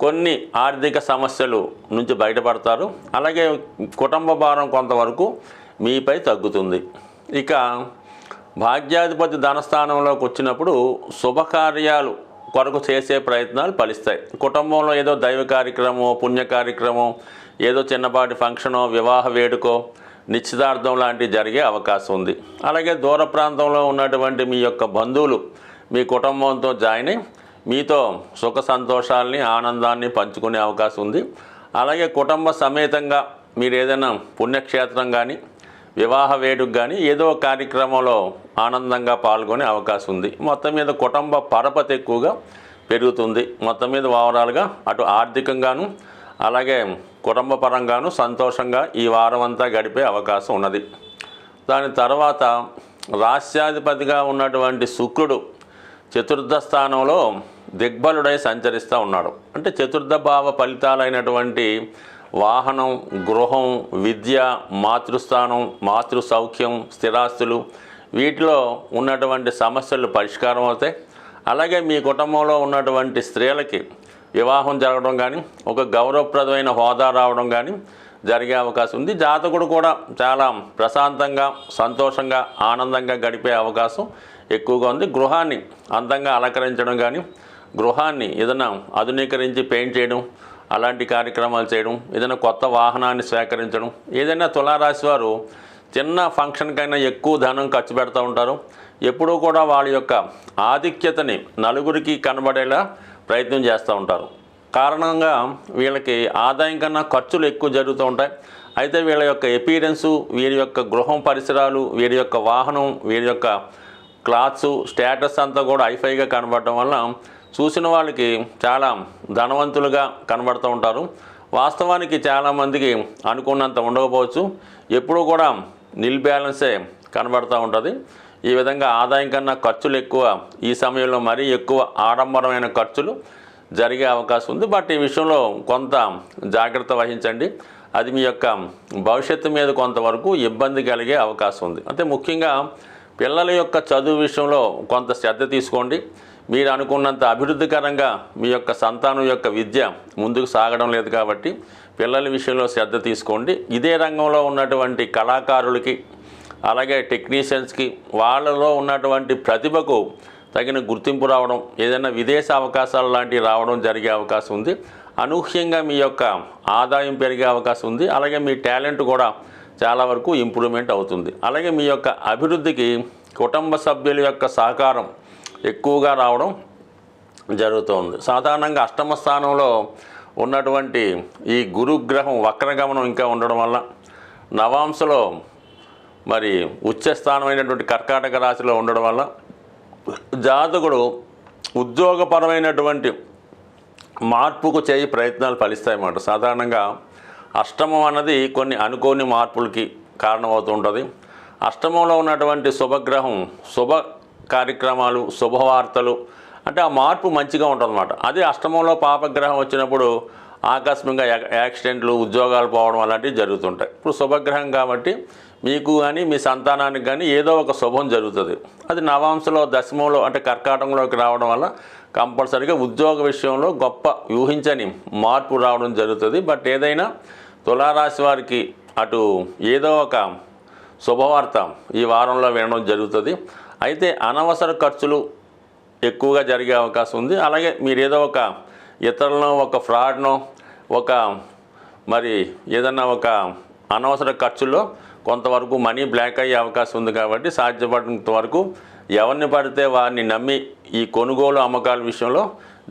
కొన్ని ఆర్థిక సమస్యలు నుంచి బయటపడతారు. అలాగే కుటుంబ భారం కొంతవరకు మీపై తగ్గుతుంది. ఇక భాగ్యాధిపతి ధనస్థానంలోకి వచ్చినప్పుడు శుభకార్యాలు కొరకు చేసే ప్రయత్నాలు ఫలిస్తాయి. కుటుంబంలో ఏదో దైవ కార్యక్రమం, పుణ్య కార్యక్రమం, ఏదో చిన్నపాటి ఫంక్షనో, వివాహ వేడుకో, నిశ్చితార్థం లాంటివి జరిగే అవకాశం ఉంది. అలాగే దూర ప్రాంతంలో ఉన్నటువంటి మీ యొక్క బంధువులు మీ కుటుంబంతో జాయిన్ అయ్యి మీతో సుఖ సంతోషాలని ఆనందాన్ని పంచుకునే అవకాశం ఉంది. అలాగే కుటుంబ సమేతంగా మీరు ఏదైనా పుణ్యక్షేత్రం కానీ వివాహ వేడుక కానీ ఏదో కార్యక్రమంలో ఆనందంగా పాల్గొనే అవకాశం ఉంది. మొత్తం మీద కుటుంబ పరపతి ఎక్కువగా పెరుగుతుంది. మొత్తం మీద ఓవరాల్గా అటు ఆర్థికంగాను అలాగే కుటుంబ పరంగాను సంతోషంగా ఈ వారం అంతా గడిపే అవకాశం ఉన్నది. దాని తర్వాత రాస్యాధిపతిగా ఉన్నటువంటి శుక్రుడు చతుర్థ స్థానంలో దిగ్బలుడై సంచరిస్తూ ఉన్నాడు. అంటే చతుర్థ భావ ఫలితాలైనటువంటి వాహనం, గృహం, విద్య, మాతృస్థానం, మాతృ సౌఖ్యం, స్థిరాస్తులు వీటిలో ఉన్నటువంటి సమస్యలు పరిష్కారం అవుతాయి. అలాగే మీ కుటుంబంలో ఉన్నటువంటి స్త్రీలకి వివాహం జరగడం కానీ, ఒక గౌరవప్రదమైన హోదా రావడం కానీ జరిగే అవకాశం ఉంది. జాతకుడు కూడా చాలా ప్రశాంతంగా, సంతోషంగా, ఆనందంగా గడిపే అవకాశం ఎక్కువగా ఉంది. గృహాన్ని అందంగా అలంకరించడం కానీ, గృహాన్ని ఏదైనా ఆధునీకరించి పెయింట్ చేయడం, అలాంటి కార్యక్రమాలు చేయడం, ఏదైనా కొత్త వాహనాన్ని స్వీకరించడం, ఏదైనా తులారాశి వారు చిన్న ఫంక్షన్కైనా ఎక్కువ ధనం ఖర్చు పెడతా ఉంటారు. ఎప్పుడూ కూడా వాళ్ళ యొక్క ఆధిక్యతని నలుగురికి కనబడేలా ప్రయత్నం చేస్తూ ఉంటారు. కారణంగా వీళ్ళకి ఆదాయం కన్నా ఖర్చులు ఎక్కువ జరుగుతూ ఉంటాయి. అయితే వీళ్ళ యొక్క ఎపీరెన్సు, వీరి యొక్క గృహం పరిసరాలు, వీరి యొక్క వాహనం, వీరి యొక్క క్లాత్స్, స్టేటస్ అంతా కూడా హైఫైగా కనబడటం వల్ల చూసిన వాళ్ళకి చాలా ధనవంతులుగా కనబడుతూ ఉంటారు. వాస్తవానికి చాలామందికి అనుకున్నంత ఉండకపోవచ్చు. ఎప్పుడూ కూడా నిల్ బ్యాలెన్సే కనబడుతూ ఉంటుంది. ఈ విధంగా ఆదాయం కన్నా ఖర్చులు ఎక్కువ, ఈ సమయంలో మరీ ఎక్కువ ఆడంబరమైన ఖర్చులు జరిగే అవకాశం ఉంది. బట్ ఈ విషయంలో కొంత జాగ్రత్త వహించండి. అది మీ యొక్క భవిష్యత్తు మీద కొంతవరకు ఇబ్బంది కలిగే అవకాశం ఉంది. అంటే ముఖ్యంగా పిల్లల యొక్క చదువు విషయంలో కొంత శ్రద్ధ తీసుకోండి. మీరు అనుకున్నంత అభివృద్ధికరంగా మీ యొక్క సంతానం యొక్క విద్య ముందుకు సాగడం లేదు కాబట్టి పిల్లల విషయంలో శ్రద్ధ తీసుకోండి. ఇదే రంగంలో ఉన్నటువంటి కళాకారులకి, అలాగే టెక్నీషియన్స్కి వాళ్ళలో ఉన్నటువంటి ప్రతిభకు తగిన గుర్తింపు రావడం, ఏదైనా విదేశ అవకాశాలు లాంటివి రావడం జరిగే అవకాశం ఉంది. అనూహ్యంగా మీ యొక్క ఆదాయం పెరిగే అవకాశం ఉంది. అలాగే మీ టాలెంట్ కూడా చాలా వరకు ఇంప్రూవ్మెంట్ అవుతుంది. అలాగే మీ యొక్క అభివృద్ధికి కుటుంబ సభ్యుల యొక్క సహకారం ఎక్కువగా రావడం జరుగుతుంది. సాధారణంగా అష్టమ స్థానంలో ఉన్నటువంటి ఈ గురుగ్రహం వక్రగమనం ఇంకా ఉండడం వల్ల, నవాంశలో మరి ఉచ్చస్థానమైనటువంటి కర్కాటక రాశిలో ఉండడం వల్ల జాతకుడు ఉద్యోగపరమైనటువంటి మార్పుకు చేయి ప్రయత్నాలు ఫలిస్తాయన్నమాట. సాధారణంగా అష్టమం అన్నది కొన్ని అనుకోని మార్పులకి కారణమవుతూ ఉంటుంది. అష్టమంలో ఉన్నటువంటి శుభగ్రహం శుభ కార్యక్రమాలు, శుభవార్తలు అంటే ఆ మార్పు మంచిగా ఉంటుందన్నమాట. అదే అష్టమంలో పాపగ్రహం వచ్చినప్పుడు ఆకస్మికంగా యాక్సిడెంట్లు, ఉద్యోగాలు పోవడం అలాంటివి జరుగుతుంటాయి. ఇప్పుడు శుభగ్రహం కాబట్టి మీకు కానీ మీ సంతానానికి కానీ ఏదో ఒక శుభం జరుగుతుంది. అది నవాంశలో దశమంలో అంటే కర్కాటకంలోకి రావడం వల్ల కంపల్సరీగా ఉద్యోగ విషయంలో గొప్ప ఊహించని మార్పు రావడం జరుగుతుంది. బట్ ఏదైనా తులారాశి వారికి అటు ఏదో ఒక శుభవార్త ఈ వారంలో వినడం జరుగుతుంది. అయితే అనవసర ఖర్చులు ఎక్కువగా జరిగే అవకాశం ఉంది. అలాగే మీరు ఏదో ఒక ఇతరులను ఒక ఫ్రాడ్నో ఒక మరి ఏదన్నా ఒక అనవసర ఖర్చుల్లో కొంతవరకు మనీ బ్లాక్ అయ్యే అవకాశం ఉంది. కాబట్టి సాధ్యపడినంత వరకు ఎవరిని పడితే వారిని నమ్మి ఈ కొనుగోలు అమ్మకాల విషయంలో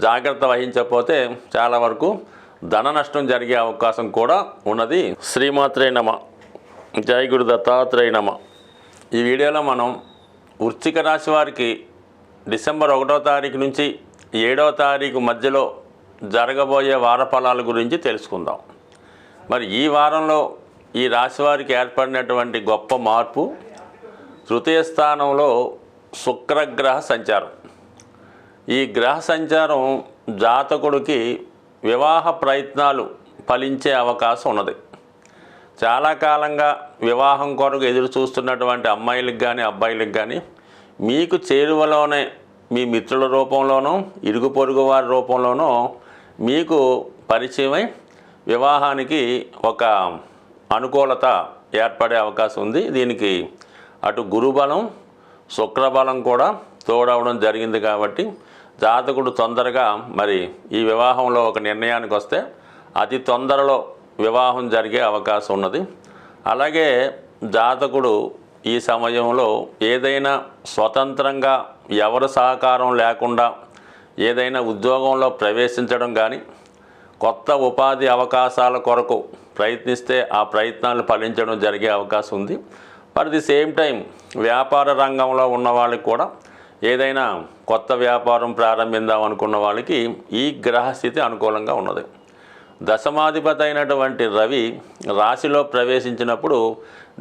జాగ్రత్త వహించకపోతే చాలా వరకు ధన నష్టం జరిగే అవకాశం కూడా ఉన్నది. శ్రీమాత్రే నమ. జై గురు దత్తాత్రేయ నమ. ఈ వీడియోలో మనం వృశ్చిక రాశి వారికి డిసెంబర్ 1వ తారీఖు నుంచి 7వ తారీఖు మధ్యలో జరగబోయే వార ఫలాల గురించి తెలుసుకుందాం. మరి ఈ వారంలో ఈ రాశి వారికి ఏర్పడినటువంటి గొప్ప మార్పు తృతీయ స్థానంలో శుక్రగ్రహ సంచారం. ఈ గ్రహ సంచారం జాతకుడికి వివాహ ప్రయత్నాలు ఫలించే అవకాశం ఉన్నది. చాలా కాలంగా వివాహం కొరకు ఎదురు చూస్తున్నటువంటి అమ్మాయిలకు కానీ అబ్బాయిలకు కానీ మీకు చేరువలోనే మీ మిత్రుల రూపంలోనో ఇరుగు పొరుగు వారి రూపంలోనో మీకు పరిచయమై వివాహానికి ఒక అనుకూలత ఏర్పడే అవకాశం ఉంది. దీనికి అటు గురుబలం, శుక్రబలం కూడా తోడవడం జరిగింది. కాబట్టి జాతకుడు తొందరగా మరి ఈ వివాహంలో ఒక నిర్ణయానికి వస్తే అతి తొందరలో వివాహం జరిగే అవకాశం ఉన్నది. అలాగే జాతకుడు ఈ సమయంలో ఏదైనా స్వతంత్రంగా ఎవరి సహకారం లేకుండా ఏదైనా ఉద్యోగంలో ప్రవేశించడం కానీ, కొత్త ఉపాధి అవకాశాల కొరకు ప్రయత్నిస్తే ఆ ప్రయత్నాలు ఫలించడం జరిగే అవకాశం ఉంది. అట్ ది సేమ్ టైం వ్యాపార రంగంలో ఉన్న వాళ్ళకి కూడా ఏదైనా కొత్త వ్యాపారం ప్రారంభిద్దాం అనుకున్న వాళ్ళకి ఈ గ్రహస్థితి అనుకూలంగా ఉన్నది. దశమాధిపతి అయినటువంటి రవి రాశిలో ప్రవేశించినప్పుడు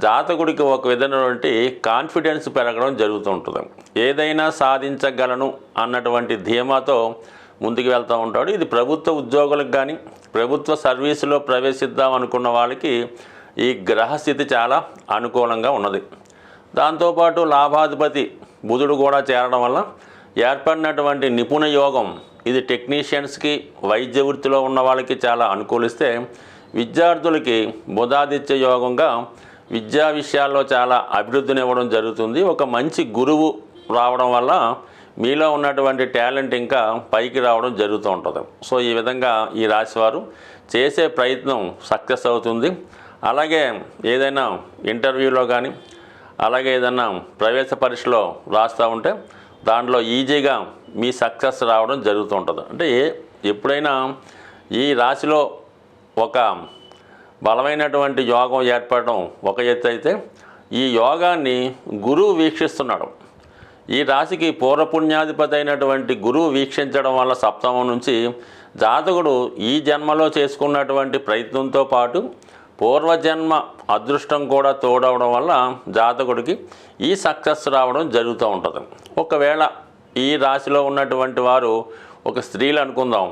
జాతకుడికి ఒక విధమైనటువంటి కాన్ఫిడెన్స్ పెరగడం జరుగుతూ ఉంటుంది. ఏదైనా సాధించగలను అన్నటువంటి ధీమాతో ముందుకు వెళ్తూ ఉంటాడు. ఇది ప్రభుత్వ ఉద్యోగులకు కానీ ప్రభుత్వ సర్వీసులో ప్రవేశిద్దాం అనుకున్న వాళ్ళకి ఈ గ్రహస్థితి చాలా అనుకూలంగా ఉన్నది. దాంతోపాటు లాభాధిపతి బుధుడు కూడా చేరడం వల్ల ఏర్పడినటువంటి నిపుణ యోగం ఇది టెక్నీషియన్స్కి, వైద్య వృత్తిలో ఉన్న వాళ్ళకి చాలా అనుకూలిస్తే, విద్యార్థులకి బుధాదిత్య యోగంగా విద్యా విషయాల్లో చాలా అభివృద్ధినివ్వడం జరుగుతుంది. ఒక మంచి గురువు రావడం వల్ల మీలో ఉన్నటువంటి టాలెంట్ ఇంకా పైకి రావడం జరుగుతూ ఉంటుంది. సో ఈ విధంగా ఈ రాశివారు చేసే ప్రయత్నం సక్సెస్ అవుతుంది. అలాగే ఏదైనా ఇంటర్వ్యూలో కానీ అలాగే ఏదైనా ప్రవేశ పరీక్షలో రాస్తూ ఉంటే దాంట్లో ఈజీగా మీ సక్సెస్ రావడం జరుగుతూ ఉంటుంది. అంటే ఎప్పుడైనా ఈ రాశిలో ఒక బలమైనటువంటి యోగం ఏర్పడడం ఒక ఎత్తు అయితే, ఈ యోగాన్ని గురువు వీక్షిస్తున్నాడు. ఈ రాశికి పూర్వపుణ్యాధిపతి అయినటువంటి గురువు వీక్షించడం వల్ల సప్తమం నుంచి జాతకుడు ఈ జన్మలో చేసుకున్నటువంటి ప్రయత్నంతో పాటు పూర్వజన్మ అదృష్టం కూడా తోడవడం వల్ల జాతకుడికి ఈ సక్సెస్ రావడం జరుగుతూ ఉంటుంది. ఒకవేళ ఈ రాశిలో ఉన్నటువంటి వారు ఒక స్త్రీలు అనుకుందాం,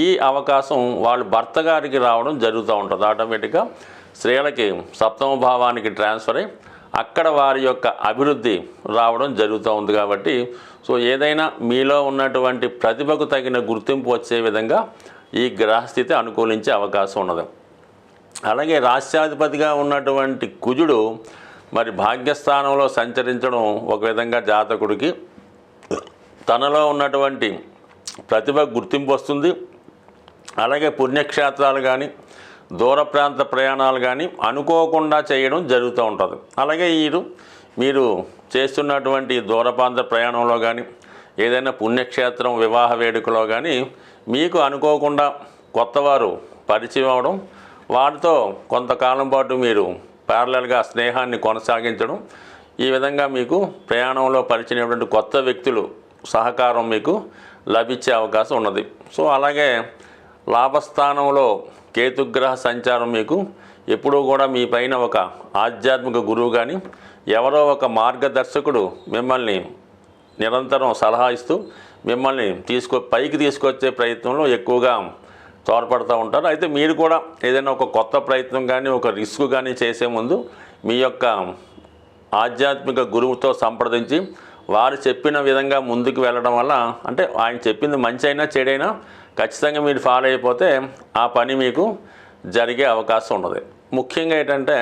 ఈ అవకాశం వాళ్ళు భర్త గారికి రావడం జరుగుతూ ఉంటుంది. ఆటోమేటిక్గా స్త్రీలకి సప్తమ భావానికి ట్రాన్స్ఫర్ అయ్యి అక్కడ వారి యొక్క అభివృద్ధి రావడం జరుగుతూ ఉంది. కాబట్టి సో ఏదైనా మీలో ఉన్నటువంటి ప్రతిభకు తగిన గుర్తింపు వచ్చే విధంగా ఈ గ్రహస్థితి అనుకూలించే అవకాశం ఉన్నది. అలాగే రాష్ట్రాధిపతిగా ఉన్నటువంటి కుజుడు మరి భాగ్యస్థానంలో సంచరించడం ఒక విధంగా జాతకుడికి తనలో ఉన్నటువంటి ప్రతిభ గుర్తింపు వస్తుంది. అలాగే పుణ్యక్షేత్రాలు కానీ దూర ప్రాంత ప్రయాణాలు కానీ అనుకోకుండా చేయడం జరుగుతూ ఉంటుంది. అలాగే మీరు చేస్తున్నటువంటి దూర ప్రాంత ప్రయాణంలో కానీ ఏదైనా పుణ్యక్షేత్రం వివాహ వేడుకలో కానీ మీకు అనుకోకుండా కొత్తవారు పరిచయం అవడం, వారితో కొంతకాలం పాటు మీరు ప్యారలల్గా స్నేహాన్ని కొనసాగించడం, ఈ విధంగా మీకు ప్రయాణంలో పరిచయమైనటువంటి కొత్త వ్యక్తులు సహకారం మీకు లభించే అవకాశం ఉన్నది. సో అలాగే లాభస్థానంలో కేతుగ్రహ సంచారం మీకు ఎప్పుడూ కూడా మీ పైన ఒక ఆధ్యాత్మిక గురువు కానీ ఎవరో ఒక మార్గదర్శకుడు మిమ్మల్ని నిరంతరం సలహా ఇస్తూ మిమ్మల్ని పైకి తీసుకొచ్చే ప్రయత్నంలో ఎక్కువగా తోడ్పడుతూ ఉంటారు. అయితే మీరు కూడా ఏదైనా ఒక కొత్త ప్రయత్నం కానీ ఒక రిస్క్ కానీ చేసే ముందు మీ యొక్క ఆధ్యాత్మిక గురువుతో సంప్రదించి వారు చెప్పిన విధంగా ముందుకు వెళ్ళడం వల్ల, అంటే ఆయన చెప్పింది మంచి అయినా చెడైనా ఖచ్చితంగా మీరు ఫాలో అయిపోతే ఆ పని మీకు జరిగే అవకాశం ఉన్నది. ముఖ్యంగా ఏంటంటే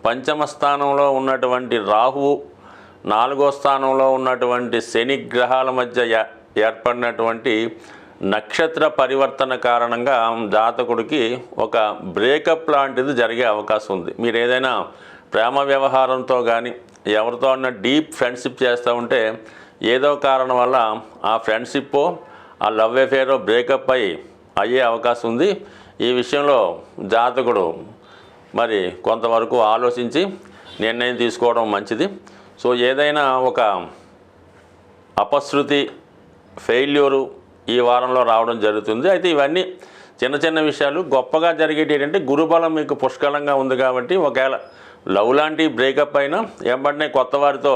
పంచమ స్థానంలో ఉన్నటువంటి రాహువు, 4వ స్థానంలో ఉన్నటువంటి శని గ్రహాల మధ్య ఏర్పడినటువంటి నక్షత్ర పరివర్తన కారణంగా జాతకుడికి ఒక బ్రేకప్ లాంటిది జరిగే అవకాశం ఉంది. మీరు ఏదైనా ప్రేమ వ్యవహారంతో కానీ ఎవరితో అన్న డీప్ ఫ్రెండ్షిప్ చేస్తూ ఉంటే ఏదో కారణం వల్ల ఆ ఫ్రెండ్షిప్ ఆ లవ్ అఫేరో బ్రేకప్ అయ్యే అవకాశం ఉంది. ఈ విషయంలో జాతకుడు మరి కొంతవరకు ఆలోచించి నిర్ణయం తీసుకోవడం మంచిది. సో ఏదైనా ఒక అపశృతి ఫెయిల్యూరు ఈ వారంలో రావడం జరుగుతుంది. అయితే ఇవన్నీ చిన్న చిన్న విషయాలు. గొప్పగా జరిగేటి ఏంటంటే గురుబలం మీకు పుష్కలంగా ఉంది కాబట్టి ఒకవేళ లవ్ లాంటి బ్రేకప్ అయినా వెంబడినే కొత్త వారితో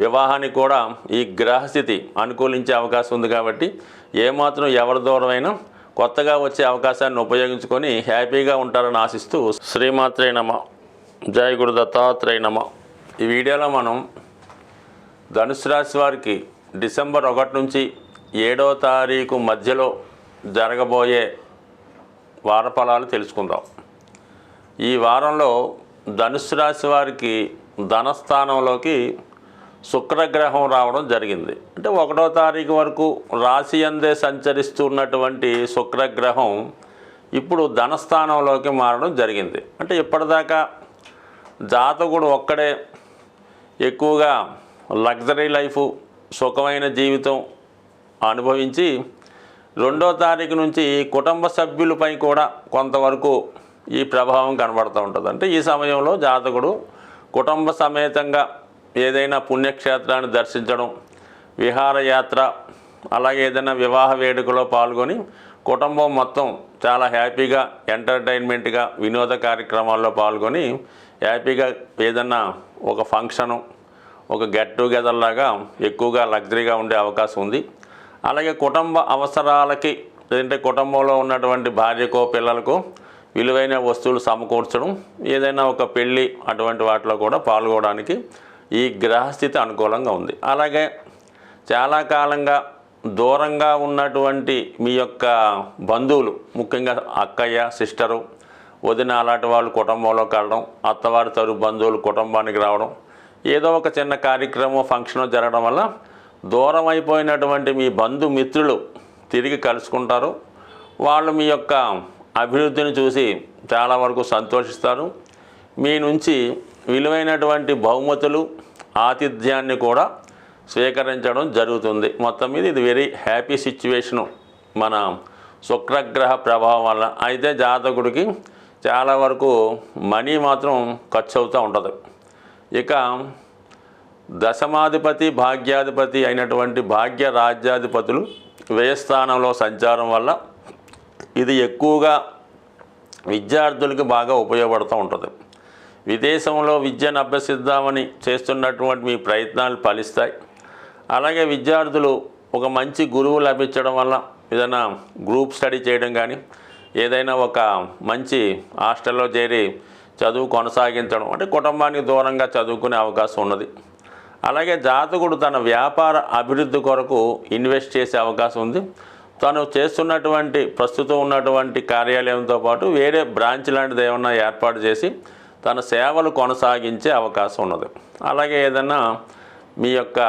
వివాహానికి కూడా ఈ గ్రహస్థితి అనుకూలించే అవకాశం ఉంది. కాబట్టి ఏమాత్రం ఎవరి దూరమైనా కొత్తగా వచ్చే అవకాశాన్ని ఉపయోగించుకొని హ్యాపీగా ఉంటారని ఆశిస్తూ శ్రీమాత్రే నమః. జై గురు దత్తాత్రేయ నమః. ఈ వీడియోలో మనం ధనుసు రాశి వారికి డిసెంబర్ 1 నుంచి 7వ తారీఖు మధ్యలో జరగబోయే వారఫలాలు తెలుసుకుందాం. ఈ వారంలో ధనుసు రాశి వారికి ధనస్థానంలోకి శుక్రగ్రహం రావడం జరిగింది. అంటే 1వ తారీఖు వరకు రాశి అందే సంచరిస్తున్నటువంటి శుక్రగ్రహం ఇప్పుడు ధనస్థానంలోకి మారడం జరిగింది. అంటే ఇప్పటిదాకా జాతకుడు ఒక్కడే ఎక్కువగా లగ్జరీ లైఫ్, సుఖమైన జీవితం అనుభవించి 2వ తారీఖు నుంచి కుటుంబ సభ్యులపై కూడా కొంతవరకు ఈ ప్రభావం కనబడుతూ ఉంటుంది. అంటే ఈ సమయంలో జాతకుడు కుటుంబ సమేతంగా ఏదైనా పుణ్యక్షేత్రాన్ని దర్శించడం, విహారయాత్ర, అలాగే ఏదైనా వివాహ వేడుకలో పాల్గొని కుటుంబం మొత్తం చాలా హ్యాపీగా ఎంటర్టైన్మెంట్గా వినోద కార్యక్రమాల్లో పాల్గొని హ్యాపీగా ఏదన్నా ఒక ఫంక్షను, ఒక గెట్ టుగెదర్ లాగా ఎక్కువగా లగ్జరీగా ఉండే అవకాశం ఉంది. అలాగే కుటుంబ అవసరాలకి లేదంటే కుటుంబంలో ఉన్నటువంటి భార్యకో పిల్లలకో విలువైన వస్తువులు సమకూర్చడం, ఏదైనా ఒక పెళ్ళి అటువంటి వాటిలో కూడా పాల్గొనడానికి ఈ గ్రహస్థితి అనుకూలంగా ఉంది. అలాగే చాలా కాలంగా దూరంగా ఉన్నటువంటి మీ యొక్క బంధువులు, ముఖ్యంగా అక్కయ్య, సిస్టరు, వదిన అలాంటి వాళ్ళు కుటుంబంలో కలడం, అత్తవారి తరపు బంధువులు కుటుంబానికి రావడం, ఏదో ఒక చిన్న కార్యక్రమం ఫంక్షన్ జరగడం వల్ల దూరం అయిపోయినటువంటి మీ బంధుమిత్రులు తిరిగి కలుసుకుంటారు. వాళ్ళు మీ యొక్క అభివృద్ధిని చూసి చాలా వరకు సంతోషిస్తారు. మీ నుంచి విలువైనటువంటి బహుమతులు, ఆతిథ్యాన్ని కూడా స్వీకరించడం జరుగుతుంది. మొత్తం మీద ఇది వెరీ హ్యాపీ సిచ్యువేషను మన శుక్రగ్రహ ప్రభావం వల్ల. అయితే జాతకుడికి చాలా వరకు మనీ మాత్రం ఖర్చు అవుతూ ఉంటుంది. ఇక దశమాధిపతి, భాగ్యాధిపతి అయినటువంటి భాగ్య రాజ్యాధిపతులు వ్యయస్థానంలో సంచారం వల్ల ఇది ఎక్కువగా విద్యార్థులకి బాగా ఉపయోగపడుతూ ఉంటుంది. విదేశంలో విద్యను అభ్యసిద్దామని చేస్తున్నటువంటి మీ ప్రయత్నాలు ఫలిస్తాయి. అలాగే విద్యార్థులు ఒక మంచి గురువు లభించడం వల్ల ఏదైనా గ్రూప్ స్టడీ చేయడం కానీ, ఏదైనా ఒక మంచి హాస్టల్లో చేరి చదువు కొనసాగించడం, అంటే కుటుంబానికి దూరంగా చదువుకునే అవకాశం ఉన్నది. అలాగే జాతకుడు తన వ్యాపార అభివృద్ధి కొరకు ఇన్వెస్ట్ చేసే అవకాశం ఉంది. తను చేస్తున్నటువంటి ప్రస్తుతం ఉన్నటువంటి కార్యాలయంతో పాటు వేరే బ్రాంచ్ లాంటిది ఏమన్నా ఏర్పాటు చేసి తన సేవలు కొనసాగించే అవకాశం ఉన్నది. అలాగే ఏదైనా మీ యొక్క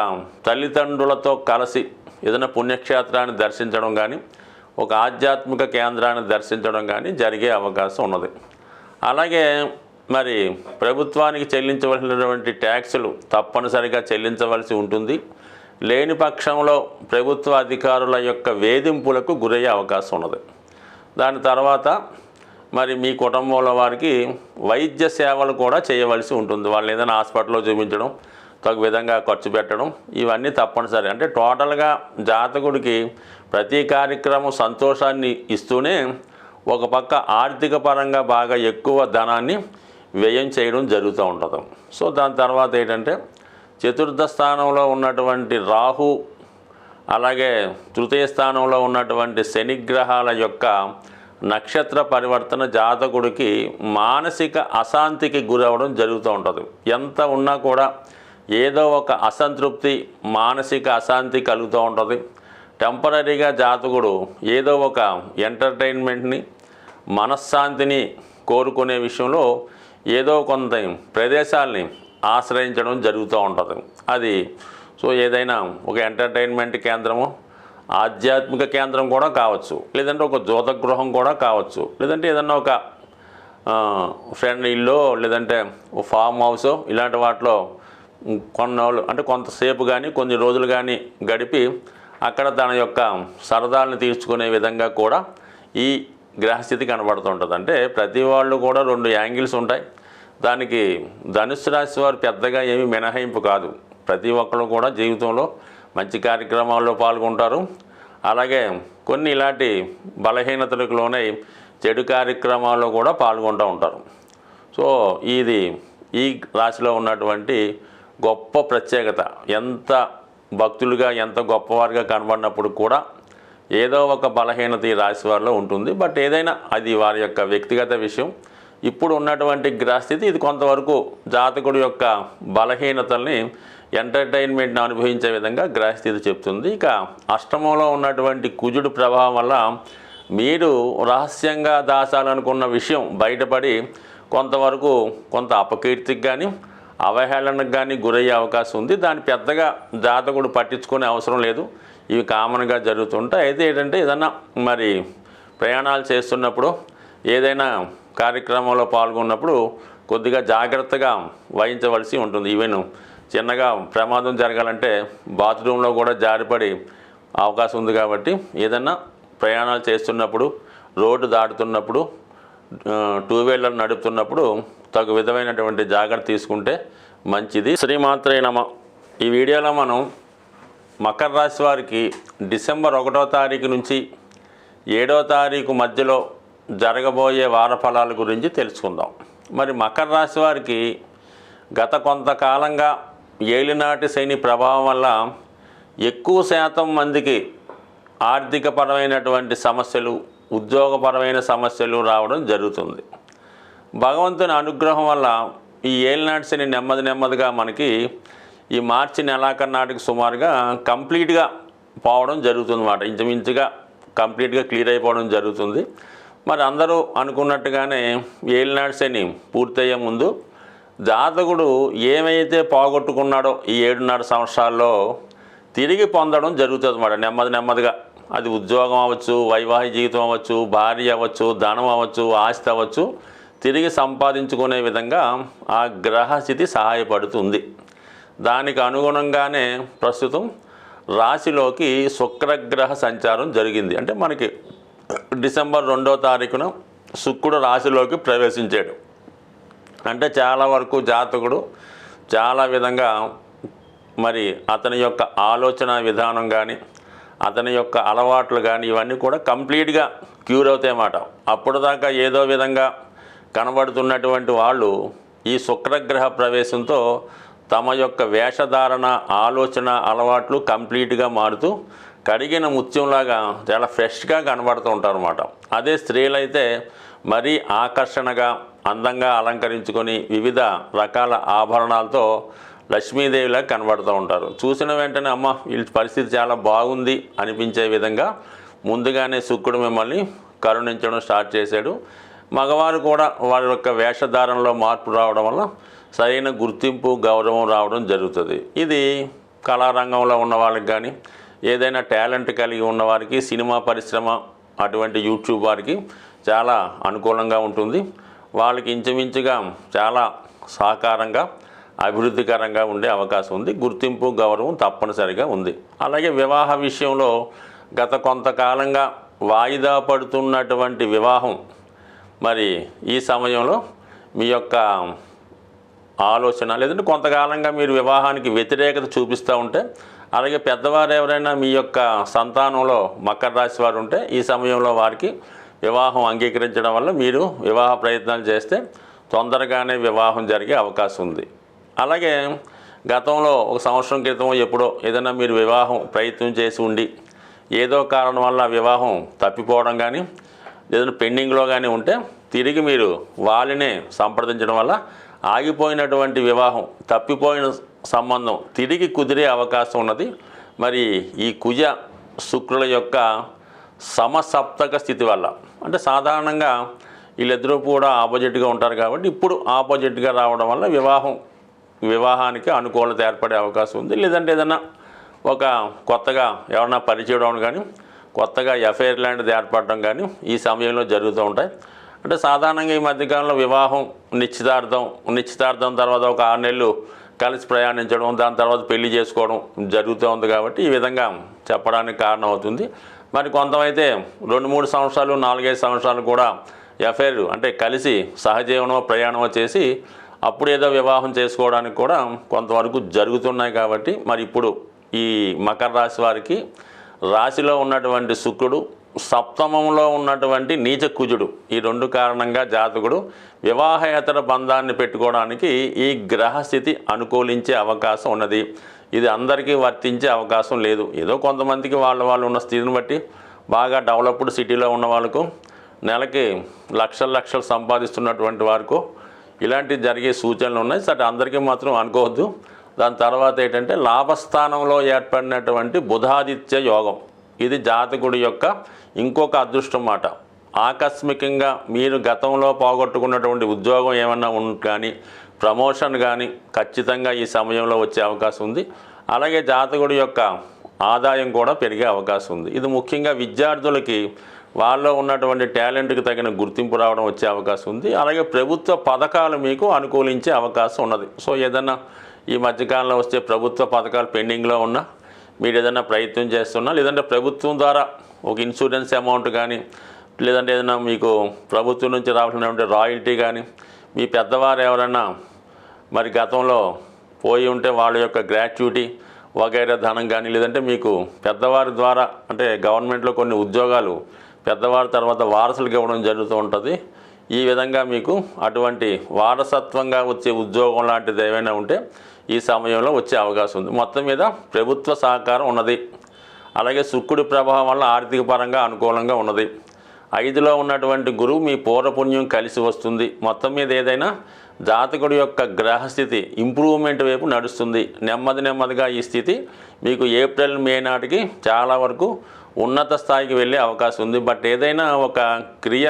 తల్లిదండ్రులతో కలిసి ఏదైనా పుణ్యక్షేత్రాన్ని దర్శించడం కానీ, ఒక ఆధ్యాత్మిక కేంద్రాన్ని దర్శించడం కానీ జరిగే అవకాశం ఉన్నది. అలాగే మరి ప్రభుత్వానికి చెల్లించవలసినటువంటి ట్యాక్సులు తప్పనిసరిగా చెల్లించవలసి ఉంటుంది. లేని పక్షంలో ప్రభుత్వ అధికారుల యొక్క వేధింపులకు గురయ్యే అవకాశం ఉన్నది. దాని తర్వాత మరి మీ కుటుంబంలో వారికి వైద్య సేవలు కూడా చేయవలసి ఉంటుంది. వాళ్ళు ఏదైనా హాస్పిటల్లో చూపించడం, తగు విధంగా ఖర్చు పెట్టడం, ఇవన్నీ తప్పనిసరి. అంటే టోటల్గా జాతకుడికి ప్రతి కార్యక్రమం సంతోషాన్ని ఇస్తూనే ఒక పక్క ఆర్థిక పరంగా బాగా ఎక్కువ ధనాన్ని వ్యయం చేయడం జరుగుతూ ఉంటుంది. సో దాని తర్వాత ఏంటంటే చతుర్థ స్థానంలో ఉన్నటువంటి రాహు, అలాగే తృతీయ స్థానంలో ఉన్నటువంటి శనిగ్రహాల యొక్క నక్షత్ర పరివర్తన జాతకుడికి మానసిక అశాంతికి గురవడం జరుగుతూ ఉంటుంది. ఎంత ఉన్నా కూడా ఏదో ఒక అసంతృప్తి, మానసిక అశాంతి కలుగుతూ ఉంటుంది. టెంపరీగా జాతకుడు ఏదో ఒక ఎంటర్టైన్మెంట్ని, మనశ్శాంతిని కోరుకునే విషయంలో ఏదో కొంత ప్రదేశాల్ని ఆశ్రయించడం జరుగుతూ ఉంటుంది. అది సో ఏదైనా ఒక ఎంటర్టైన్మెంట్ కేంద్రము, ఆధ్యాత్మిక కేంద్రం కూడా కావచ్చు, లేదంటే ఒక జ్యోతగృహం కూడా కావచ్చు, లేదంటే ఏదన్నా ఒక ఫ్రెండ్ ఇల్లు, లేదంటే ఫామ్ హౌస్, ఇలాంటి వాటిలో కొన్నాళ్ళు అంటే కొంతసేపు కానీ కొన్ని రోజులు కానీ గడిపి అక్కడ తన యొక్క సరదాలను తీర్చుకునే విధంగా కూడా ఈ గ్రహస్థితి కనబడుతుంటుంది. అంటే ప్రతి వాళ్ళు కూడా రెండు యాంగిల్స్ ఉంటాయి. దానికి ధనుస్సు రాశి వారు పెద్దగా ఏమీ మినహాయింపు కాదు. ప్రతి ఒక్కరు కూడా జీవితంలో మంచి కార్యక్రమాల్లో పాల్గొంటారు. అలాగే కొన్ని ఇలాంటి బలహీనతలకు లోనై చెడు కార్యక్రమాల్లో కూడా పాల్గొంటూ ఉంటారు. సో ఇది ఈ రాశిలో ఉన్నటువంటి గొప్ప ప్రత్యేకత. ఎంత భక్తులుగా, ఎంత గొప్పవారుగా కనబడినప్పుడు కూడా ఏదో ఒక బలహీనత ఈ రాశి వారిలో ఉంటుంది. బట్ ఏదైనా అది వారి యొక్క వ్యక్తిగత విషయం. ఇప్పుడు ఉన్నటువంటి గ్రహస్థితి ఇది కొంతవరకు జాతకుడి యొక్క బలహీనతల్ని, ఎంటర్టైన్మెంట్ని అనుభవించే విధంగా గ్రహస్థితి చెప్తుంది. ఇక అష్టమంలో ఉన్నటువంటి కుజుడు ప్రభావం వల్ల మీరు రహస్యంగా దాచాలనుకున్న విషయం బయటపడి కొంతవరకు కొంత అపకీర్తికి కానీ, అవహేళనకు కానీ గురయ్యే అవకాశం ఉంది. దాన్ని పెద్దగా జాతకుడు పట్టించుకునే అవసరం లేదు. ఇవి కామన్గా జరుగుతుంటాయి. అయితే ఏంటంటే ఏదన్నా మరి ప్రయాణాలు చేస్తున్నప్పుడు, ఏదైనా కార్యక్రమంలో పాల్గొన్నప్పుడు కొద్దిగా జాగ్రత్తగా వహించవలసి ఉంటుంది. ఈవెన్ చిన్నగా ప్రమాదం జరగాలంటే బాత్రూంలో కూడా జారిపడి అవకాశం ఉంది. కాబట్టి ఏదన్నా ప్రయాణాలు చేస్తున్నప్పుడు, రోడ్డు దాటుతున్నప్పుడు, టూ వీలర్ నడుపుతున్నప్పుడు తగు విధమైనటువంటి జాగ్రత్త తీసుకుంటే మంచిది. శ్రీమాత్రే నమః. ఈ వీడియోలో మనం మకర రాశి వారికి డిసెంబర్ 1వ తారీఖు నుంచి 7వ తారీఖు మధ్యలో జరగబోయే వార ఫలాల గురించి తెలుసుకుందాం. మరి మకర రాశి వారికి గత కొంతకాలంగా ఏలినాటి శని ప్రభావం వల్ల ఎక్కువ శాతం మందికి ఆర్థికపరమైనటువంటి సమస్యలు, ఉద్యోగపరమైన సమస్యలు రావడం జరుగుతుంది. భగవంతుని అనుగ్రహం వల్ల ఈ ఏలినాటి శని నెమ్మదిగా మనకి ఈ మార్చి నెలాఖరు సుమారుగా కంప్లీట్గా పోవడం జరుగుతుంది అన్నమాట. ఇంచుమించుగా కంప్లీట్గా క్లియర్ అయిపోవడం జరుగుతుంది. మరి అందరూ అనుకున్నట్టుగానే ఏలినాటి శని పూర్తయ్యే ముందు జాతకుడు ఏమైతే పోగొట్టుకున్నాడో ఈ 7.5 సంవత్సరాల్లో తిరిగి పొందడం జరుగుతుంది అన్నమాట. నెమ్మదిగా అది ఉద్యోగం అవ్వచ్చు, వైవాహిక జీవితం అవ్వచ్చు, భార్య అవ్వచ్చు, ధనం అవ్వచ్చు, ఆస్తి అవ్వచ్చు, తిరిగి సంపాదించుకునే విధంగా ఆ గ్రహస్థితి సహాయపడుతుంది. దానికి అనుగుణంగానే ప్రస్తుతం రాశిలోకి శుక్రగ్రహ సంచారం జరిగింది. అంటే మనకి డిసెంబర్ 2వ తారీఖున శుక్రుడు రాశిలోకి ప్రవేశించాడు. అంటే చాలా వరకు జాతకుడు చాలా విధంగా మరి అతని యొక్క ఆలోచన విధానం కానీ, అతని యొక్క అలవాట్లు కానీ ఇవన్నీ కూడా కంప్లీట్గా క్యూర్ అవుతాయన్నమాట. అప్పుడు దాకా ఏదో విధంగా కనబడుతున్నటువంటి వాళ్ళు ఈ శుక్రగ్రహ ప్రవేశంతో తమ యొక్క వేషధారణ, ఆలోచన, అలవాట్లు కంప్లీట్గా మారుతూ కడిగిన ముత్యంలాగా చాలా ఫ్రెష్గా కనబడుతూ ఉంటారు అన్నమాట. అదే స్త్రీలైతే మరీ ఆకర్షణగా అందంగా అలంకరించుకొని వివిధ రకాల ఆభరణాలతో లక్ష్మీదేవిలా కనబడుతూ ఉంటారు. చూసిన వెంటనే అమ్మ వీళ్ళ పరిస్థితి చాలా బాగుంది అనిపించే విధంగా ముందుగానే శుక్రుడు మిమ్మల్ని కరుణించడం స్టార్ట్ చేశాడు. మగవారు కూడా వారి యొక్క వేషధారణలో మార్పు రావడం వల్ల సరైన గుర్తింపు, గౌరవం రావడం జరుగుతుంది. ఇది కళారంగంలో ఉన్న వాళ్ళకి కానీ, ఏదైనా టాలెంట్ కలిగి ఉన్నవారికి, సినిమా పరిశ్రమ అటువంటి యూట్యూబ్ వారికి చాలా అనుకూలంగా ఉంటుంది. వాళ్ళకి ఇంచుమించుగా చాలా సహకారంగా, అభివృద్ధికరంగా ఉండే అవకాశం ఉంది. గుర్తింపు, గౌరవం తప్పనిసరిగా ఉంది. అలాగే వివాహ విషయంలో గత కొంతకాలంగా వాయిదా పడుతున్నటువంటి వివాహం మరి ఈ సమయంలో మీ యొక్క ఆలోచన, లేదంటే కొంతకాలంగా మీరు వివాహానికి వ్యతిరేకత చూపిస్తూ ఉంటే, అలాగే పెద్దవారు ఎవరైనా మీ యొక్క సంతానంలో మకర రాశి వారు ఉంటే ఈ సమయంలో వారికి వివాహం అంగీకరించడం వల్ల మీరు వివాహ ప్రయత్నాలు చేస్తే తొందరగానే వివాహం జరిగే అవకాశం ఉంది. అలాగే గతంలో 1 సంవత్సరం క్రితం ఎప్పుడో ఏదైనా మీరు వివాహం ప్రయత్నం చేసి ఉండి ఏదో కారణం వల్ల వివాహం తప్పిపోవడం కానీ, లేదంటే పెండింగ్లో కానీ ఉంటే తిరిగి మీరు వాళ్ళనే సంప్రదించడం వల్ల ఆగిపోయినటువంటి వివాహం, తప్పిపోయిన సంబంధం తిరిగి కుదిరే అవకాశం ఉన్నది. మరి ఈ కుజ శుక్రుల యొక్క సమసప్తక స్థితి వల్ల, అంటే సాధారణంగా వీళ్ళిద్దరూ కూడా ఆపోజిట్గా ఉంటారు కాబట్టి ఇప్పుడు ఆపోజిట్గా రావడం వల్ల వివాహానికి అనుకూలత ఏర్పడే అవకాశం ఉంది. లేదంటే ఏదైనా ఒక కొత్తగా ఎవరన్నా పరిచయం కానీ, కొత్తగా ఎఫ్ఐఆర్ లాంటిది ఏర్పడడం కానీ ఈ సమయంలో జరుగుతూ ఉంటాయి. అంటే సాధారణంగా ఈ మధ్యకాలంలో వివాహం, నిశ్చితార్థం తర్వాత ఒక 6 నెలలు కలిసి ప్రయాణించడం, దాని తర్వాత పెళ్లి చేసుకోవడం జరుగుతూ ఉంది కాబట్టి ఈ విధంగా చెప్పడానికి కారణం అవుతుంది. మరి కొంతమైతే 2-3 సంవత్సరాలు, 4-5 సంవత్సరాలు కూడా ఎఫ్ఐఆర్ అంటే కలిసి సహజీవనమో ప్రయాణమో చేసి అప్పుడు ఏదో వివాహం చేసుకోవడానికి కూడా కొంతవరకు జరుగుతున్నాయి. కాబట్టి మరి ఇప్పుడు ఈ మకర రాశి వారికి రాశిలో ఉన్నటువంటి శుక్రుడు, సప్తమంలో ఉన్నటువంటి నీచ కుజుడు, ఈ 2 కారణంగా జాతకుడు వివాహేతర బంధాన్ని పెట్టుకోవడానికి ఈ గ్రహస్థితి అనుకూలించే అవకాశం ఉన్నది. ఇది అందరికీ వర్తించే అవకాశం లేదు. ఏదో కొంతమందికి వాళ్ళు ఉన్న స్థితిని బట్టి బాగా డెవలప్డ్ సిటీలో ఉన్న వాళ్ళకు, నెలకి లక్షలు సంపాదిస్తున్నటువంటి వారికి ఇలాంటి జరిగే సూచనలు ఉన్నాయి. సరే, అందరికీ మాత్రం అనుకోవద్దు. దాని తర్వాత ఏంటంటే లాభస్థానంలో ఏర్పడినటువంటి బుధాదిత్య యోగం, ఇది జాతకుడి యొక్క ఇంకొక అదృష్టం మాట. ఆకస్మికంగా మీరు గతంలో పోగొట్టుకున్నటువంటి ఉద్యోగం ఏమన్నా కానీ, ప్రమోషన్ కానీ ఖచ్చితంగా ఈ సమయంలో వచ్చే అవకాశం ఉంది. అలాగే జాతకుడి యొక్క ఆదాయం కూడా పెరిగే అవకాశం ఉంది. ఇది ముఖ్యంగా విద్యార్థులకి వాళ్ళలో ఉన్నటువంటి టాలెంట్కి తగిన గుర్తింపు రావడం వచ్చే అవకాశం ఉంది. అలాగే ప్రభుత్వ పథకాలు మీకు అనుకూలించే అవకాశం ఉన్నది. సో ఏదన్నా ఈ మధ్యకాలంలో వచ్చే ప్రభుత్వ పథకాలు పెండింగ్లో ఉన్నా, మీరు ఏదైనా ప్రయత్నం చేస్తున్నా, లేదంటే ప్రభుత్వం ద్వారా ఒక ఇన్సూరెన్స్ అమౌంట్ కానీ, లేదంటే ఏదైనా మీకు ప్రభుత్వం నుంచి రావాల్సినటువంటి రాయల్టీ కానీ, మీ పెద్దవారు ఎవరైనా మరి గతంలో పోయి ఉంటే వాళ్ళ యొక్క గ్రాట్యుటీ వగైరా ధనం కానీ, లేదంటే మీకు పెద్దవారి ద్వారా అంటే గవర్నమెంట్లో కొన్ని ఉద్యోగాలు పెద్దవారి తర్వాత వారసులకు ఇవ్వడం జరుగుతూ ఉంటుంది. ఈ విధంగా మీకు అటువంటి వారసత్వంగా వచ్చే ఉద్యోగం లాంటిది ఏమైనా ఉంటే ఈ సమయంలో వచ్చే అవకాశం ఉంది. మొత్తం మీద ప్రభుత్వ సహకారం ఉన్నది. అలాగే శుక్రుడి ప్రభావం వల్ల ఆర్థిక పరంగా అనుకూలంగా ఉన్నది. 5లో ఉన్నటువంటి గురువు మీ పూర్వపుణ్యం కలిసి వస్తుంది. మొత్తం మీద ఏదైనా జాతకుడి యొక్క గ్రహస్థితి ఇంప్రూవ్మెంట్ వైపు నడుస్తుంది. నెమ్మదిగా ఈ స్థితి మీకు ఏప్రిల్ మే నాటికి చాలా వరకు ఉన్నత స్థాయికి వెళ్ళే అవకాశం ఉంది. బట్ ఏదైనా ఒక క్రియ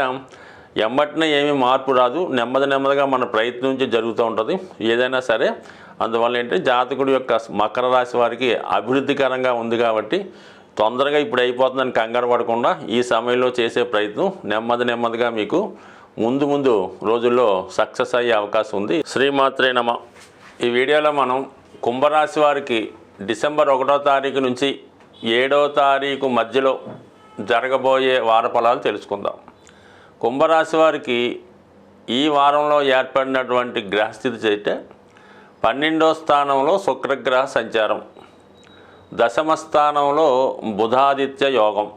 ఎమ్మటినే ఏమీ మార్పు రాదు, నెమ్మదిగా మన ప్రయత్నం నుంచి జరుగుతూ ఉంటుంది ఏదైనా సరే. అందువల్ల ఏంటంటే జాతకుడి యొక్క మకర రాశి వారికి అభివృద్ధికరంగా ఉంది కాబట్టి తొందరగా ఇప్పుడు అయిపోతుందని కంగారు పడకుండా ఈ సమయంలో చేసే ప్రయత్నం నెమ్మదిగా మీకు ముందు రోజుల్లో సక్సెస్ అయ్యే అవకాశం ఉంది. శ్రీమాత్రే నమః. ఈ వీడియోలో మనం కుంభరాశి వారికి డిసెంబర్ 1వ తారీఖు నుంచి 7వ తారీఖు మధ్యలో జరగబోయే వార ఫలాలు తెలుసుకుందాం. కుంభరాశి వారికి ఈ వారంలో ఏర్పడినటువంటి గ్రహస్థితి అయితే 12వ స్థానంలో శుక్రగ్రహ సంచారం, దశమ స్థానంలో బుధాదిత్య యోగం,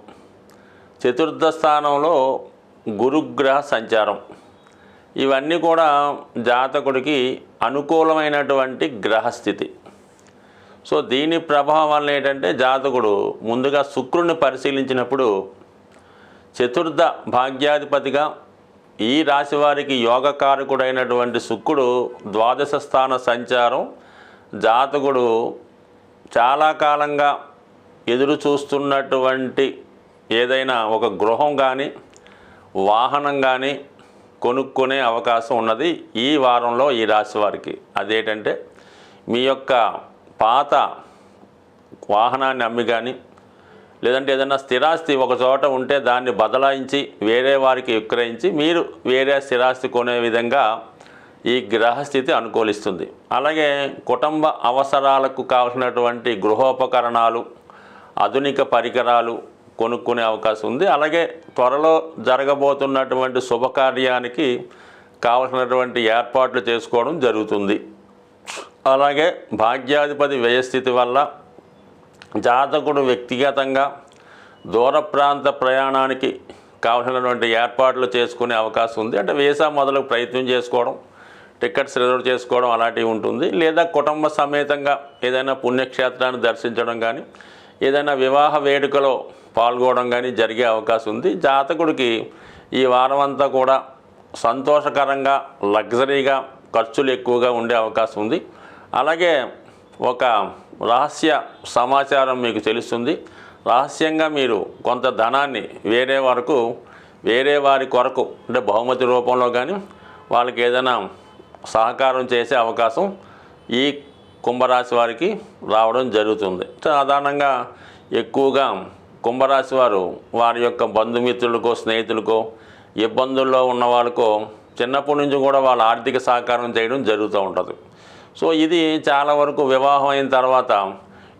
చతుర్థ స్థానంలో గురుగ్రహ సంచారం. ఇవన్నీ కూడా జాతకుడికి అనుకూలమైనటువంటి గ్రహస్థితి. సో దీని ప్రభావం వల్ల ఏంటంటే జాతకుడు ముందుగా శుక్రుడిని పరిశీలించినప్పుడు చతుర్థ భాగ్యాధిపతిగా ఈ రాశి వారికి యోగకారకుడైనటువంటి శుక్రుడు ద్వాదశ స్థాన సంచారం జాతకుడు చాలా కాలంగా ఎదురు చూస్తున్నటువంటి ఏదైనా ఒక గృహం కానీ వాహనం కానీ కొనుక్కునే అవకాశం ఉన్నది ఈ వారంలో ఈ రాశి వారికి. అదేంటంటే మీ యొక్క పాత వాహనాన్ని అమ్మి కానీ లేదంటే ఏదైనా స్థిరాస్తి ఒక చోట ఉంటే దాన్ని బదలాయించి వేరే వారికి విక్రయించి మీరు వేరే స్థిరాస్తి కొనే విధంగా ఈ గ్రహస్థితి అనుకూలిస్తుంది. అలాగే కుటుంబ అవసరాలకు కావాల్సినటువంటి గృహోపకరణాలు, ఆధునిక పరికరాలు కొనుక్కునే అవకాశం ఉంది. అలాగే త్వరలో జరగబోతున్నటువంటి శుభకార్యానికి కావలసినటువంటి ఏర్పాట్లు చేసుకోవడం జరుగుతుంది. అలాగే భాగ్యాధిపతి వ్యయస్థితి వల్ల జాతకుడు వ్యక్తిగతంగా దూర ప్రాంత ప్రయాణానికి కావలసినటువంటి ఏర్పాట్లు చేసుకునే అవకాశం ఉంది. అంటే వీసా మొదలు ప్రయత్నం చేసుకోవడం, టికెట్స్ రిజర్వ్ చేసుకోవడం అలాంటివి ఉంటుంది. లేదా కుటుంబ సమేతంగా ఏదైనా పుణ్యక్షేత్రాన్ని దర్శించడం కానీ ఏదైనా వివాహ వేడుకలో పాల్గొనడం కానీ జరిగే అవకాశం ఉంది. జాతకుడికి ఈ వారం అంతా కూడా సంతోషకరంగా లగ్జరీగా ఖర్చులు ఎక్కువగా ఉండే అవకాశం ఉంది. అలాగే ఒక రహస్య సమాచారం మీకు తెలుస్తుంది. రహస్యంగా మీరు కొంత ధనాన్ని వేరే వారి కొరకు అంటే బహుమతి రూపంలో కానీ వాళ్ళకి ఏదైనా సహకారం చేసే అవకాశం ఈ కుంభరాశి వారికి రావడం జరుగుతుంది. సాధారణంగా ఎక్కువగా కుంభరాశి వారు వారి యొక్క బంధుమిత్రులకో స్నేహితులకో ఇబ్బందుల్లో ఉన్న వాళ్ళకో చిన్నప్పటి నుంచి కూడా వాళ్ళ ఆర్థిక సహకారం చేయడం జరుగుతూ ఉంటుంది. సో ఇది చాలా వరకు వివాహం అయిన తర్వాత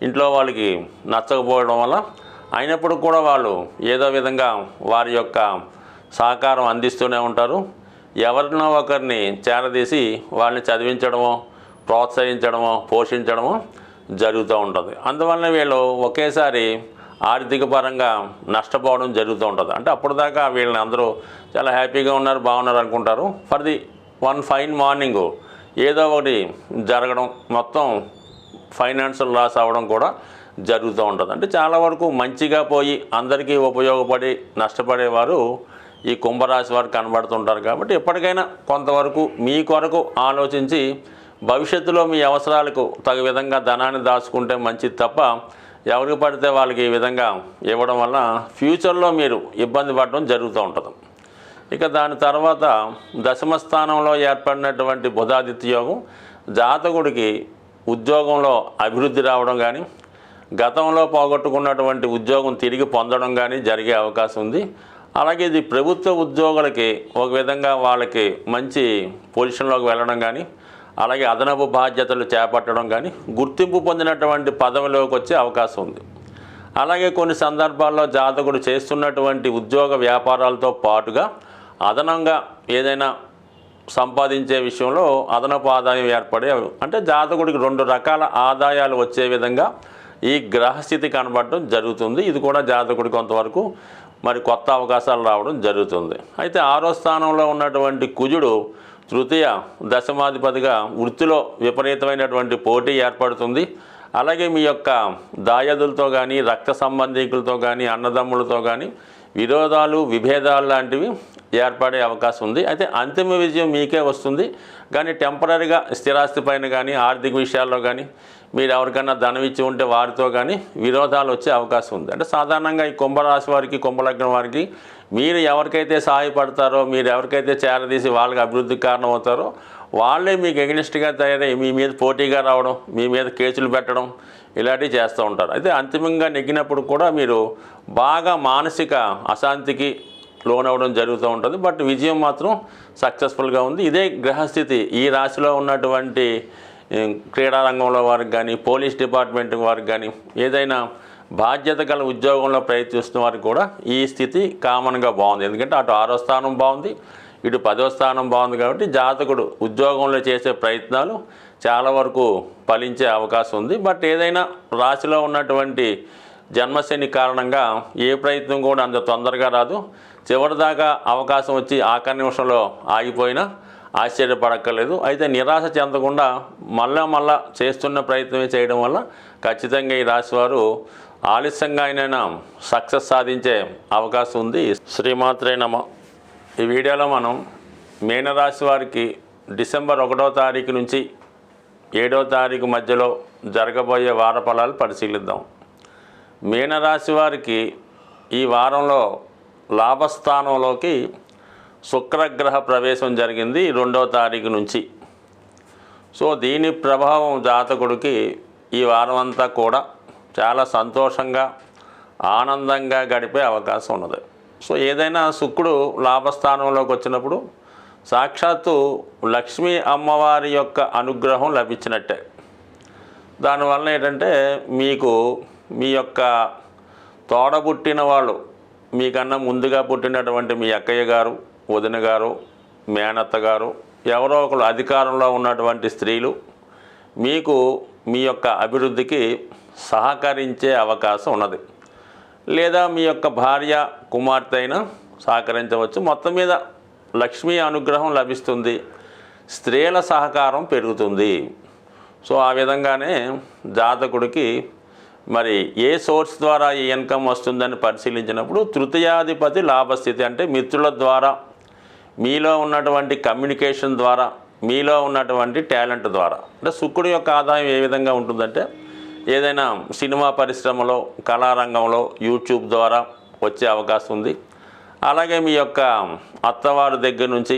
ఇంట్లో వాళ్ళకి నచ్చకపోవడం వల్ల అయినప్పుడు కూడా వాళ్ళు ఏదో విధంగా వారి యొక్క సహకారం అందిస్తూనే ఉంటారు. ఎవరినో ఒకరిని చేరదీసి వాళ్ళని చదివించడమో ప్రోత్సహించడమో పోషించడమో జరుగుతూ ఉంటుంది. అందువల్ల వీళ్ళు ఒకేసారి ఆర్థిక పరంగా నష్టపోవడం జరుగుతూ ఉంటుంది. అంటే అప్పటిదాకా వీళ్ళని అందరూ చాలా హ్యాపీగా ఉన్నారు, బాగున్నారు అనుకుంటారు. For the one fine morning ఏదో ఒకటి జరగడం, మొత్తం ఫైనాన్షియల్ లాస్ అవ్వడం కూడా జరుగుతూ ఉంటుంది. అంటే చాలా వరకు మంచిగా పోయి అందరికీ ఉపయోగపడి నష్టపడేవారు ఈ కుంభరాశి వారు కనబడుతుంటారు. కాబట్టి ఎప్పటికైనా కొంతవరకు మీ కొరకు ఆలోచించి భవిష్యత్తులో మీ అవసరాలకు తగు విధంగా ధనాన్ని దాచుకుంటే మంచిది తప్ప ఎవరికి పడితే వాళ్ళకి ఈ విధంగా ఇవ్వడం వల్ల ఫ్యూచర్లో మీరు ఇబ్బంది పడడం జరుగుతూ ఉంటుంది. ఇక దాని తర్వాత దశమ స్థానంలో ఏర్పడినటువంటి బుధాదిత్య యోగం జాతకుడికి ఉద్యోగంలో అభివృద్ధి రావడం కానీ గతంలో పోగొట్టుకున్నటువంటి ఉద్యోగం తిరిగి పొందడం కానీ జరిగే అవకాశం ఉంది. అలాగే ఇది ప్రభుత్వ ఉద్యోగులకి ఒక విధంగా వాళ్ళకి మంచి పొజిషన్లోకి వెళ్ళడం కానీ అలాగే అదనపు బాధ్యతలు చేపట్టడం కానీ గుర్తింపు పొందినటువంటి పదవిలోకి వచ్చే అవకాశం ఉంది. అలాగే కొన్ని సందర్భాల్లో జాతకుడు చేస్తున్నటువంటి ఉద్యోగ వ్యాపారాలతో పాటుగా అదనంగా ఏదైనా సంపాదించే విషయంలో అదనపు ఆదాయం ఏర్పడే అంటే జాతకుడికి 2 రకాల ఆదాయాలు వచ్చే విధంగా ఈ గ్రహస్థితి కనబడడం జరుగుతుంది. ఇది కూడా జాతకుడికి కొంతవరకు మరి కొత్త అవకాశాలు రావడం జరుగుతుంది. అయితే 6వ స్థానంలో ఉన్నటువంటి కుజుడు తృతీయ దశమాధిపతిగా వృత్తిలో విపరీతమైనటువంటి పోటీ ఏర్పడుతుంది. అలాగే మీ యొక్క దాయాదులతో కానీ రక్త సంబంధికులతో కానీ అన్నదమ్ములతో కానీ విరోధాలు విభేదాలు లాంటివి ఏర్పడే అవకాశం ఉంది. అయితే అంతిమ విజయం మీకే వస్తుంది. కానీ టెంపరీగా స్థిరాస్తి పైన కానీ ఆర్థిక విషయాల్లో కానీ మీరు ఎవరికైనా ధనం ఇచ్చి ఉంటే వారితో కానీ విరోధాలు వచ్చే అవకాశం ఉంది. అంటే సాధారణంగా ఈ కుంభరాశి వారికి కుంభలగ్నం వారికి మీరు ఎవరికైతే సహాయపడతారో మీరు ఎవరికైతే చేరదీసి వాళ్ళకి అభివృద్ధికి కారణం అవుతారో వాళ్ళే మీకు ఎగనిస్ట్గా తయారై మీ మీద పోటీగా రావడం మీ మీద కేసులు పెట్టడం ఇలాంటివి చేస్తూ ఉంటారు. అయితే అంతిమంగా నెగ్గినప్పుడు కూడా మీరు బాగా మానసిక అశాంతికి లోనవ్వడం జరుగుతూ ఉంటుంది. బట్ విజయం మాత్రం సక్సెస్ఫుల్గా ఉంది. ఇదే గ్రహస్థితి ఈ రాశిలో ఉన్నటువంటి క్రీడా రంగంలో వారికి కానీ పోలీస్ డిపార్ట్మెంట్ వారికి కానీ ఏదైనా బాధ్యత గల ఉద్యోగంలో ప్రయత్నిస్తున్న వారికి కూడా ఈ స్థితి కామన్గా బాగుంది. ఎందుకంటే అటు 6వ స్థానం బాగుంది, ఇటు 10వ స్థానం బాగుంది. కాబట్టి జాతకుడు ఉద్యోగంలో చేసే ప్రయత్నాలు చాలా వరకు ఫలించే అవకాశం ఉంది. బట్ ఏదైనా రాశిలో ఉన్నటువంటి జన్మశని కారణంగా ఏ ప్రయత్నం కూడా అంత తొందరగా రాదు. చివరిదాకా అవకాశం వచ్చి ఆఖరి నిమిషంలో ఆగిపోయినా ఆశ్చర్యపడక్కర్లేదు. అయితే నిరాశ చెందకుండా మళ్ళా చేస్తున్న ప్రయత్నమే చేయడం వల్ల ఖచ్చితంగా ఈ రాశి వారు ఆలస్యంగా అయినా సక్సెస్ సాధించే అవకాశం ఉంది. శ్రీమాత్రే నమః. ఈ వీడియోలో మనం మీనరాశి వారికి డిసెంబర్ 1వ తారీఖు నుంచి 7వ తారీఖు మధ్యలో జరగబోయే వార ఫలాలు పరిశీలిద్దాం. మీనరాశి వారికి ఈ వారంలో లాభస్థానంలోకి శుక్రగ్రహ ప్రవేశం జరిగింది 2వ తారీఖు నుంచి. సో దీని ప్రభావం జాతకుడికి ఈ వారం అంతా కూడా చాలా సంతోషంగా ఆనందంగా గడిపే అవకాశం ఉన్నది. సో ఏదైనా శుక్రుడు లాభస్థానంలోకి వచ్చినప్పుడు సాక్షాత్తు లక్ష్మీ అమ్మవారి యొక్క అనుగ్రహం లభించినట్టే. దానివల్ల ఏంటంటే మీకు మీ యొక్క తోడబుట్టిన వాళ్ళు మీకన్నా ముందుగా పుట్టినటువంటి మీ అక్కయ్య గారు వదిన గారు మేనత్త గారు ఎవరో ఒకరు అధికారంలో ఉన్నటువంటి స్త్రీలు మీకు మీ యొక్క అభివృద్ధికి సహకరించే అవకాశం ఉన్నది. లేదా మీ యొక్క భార్య కుమార్తె అయినా సహకరించవచ్చు. మొత్తం మీద లక్ష్మీ అనుగ్రహం లభిస్తుంది, స్త్రీల సహకారం పెరుగుతుంది. సో ఆ విధంగానే జాతకుడికి మరి ఏ సోర్స్ ద్వారా ఈ ఇన్కమ్ వస్తుందని పరిశీలించినప్పుడు తృతీయాధిపతి లాభస్థితి అంటే మిత్రుల ద్వారా మీలో ఉన్నటువంటి కమ్యూనికేషన్ ద్వారా మీలో ఉన్నటువంటి టాలెంట్ ద్వారా అంటే శుక్రుడి యొక్క ఆదాయం ఏ విధంగా ఉంటుందంటే ఏదైనా సినిమా పరిశ్రమలో కళారంగంలో యూట్యూబ్ ద్వారా వచ్చే అవకాశం ఉంది. అలాగే మీ యొక్క అత్తవారి దగ్గర నుంచి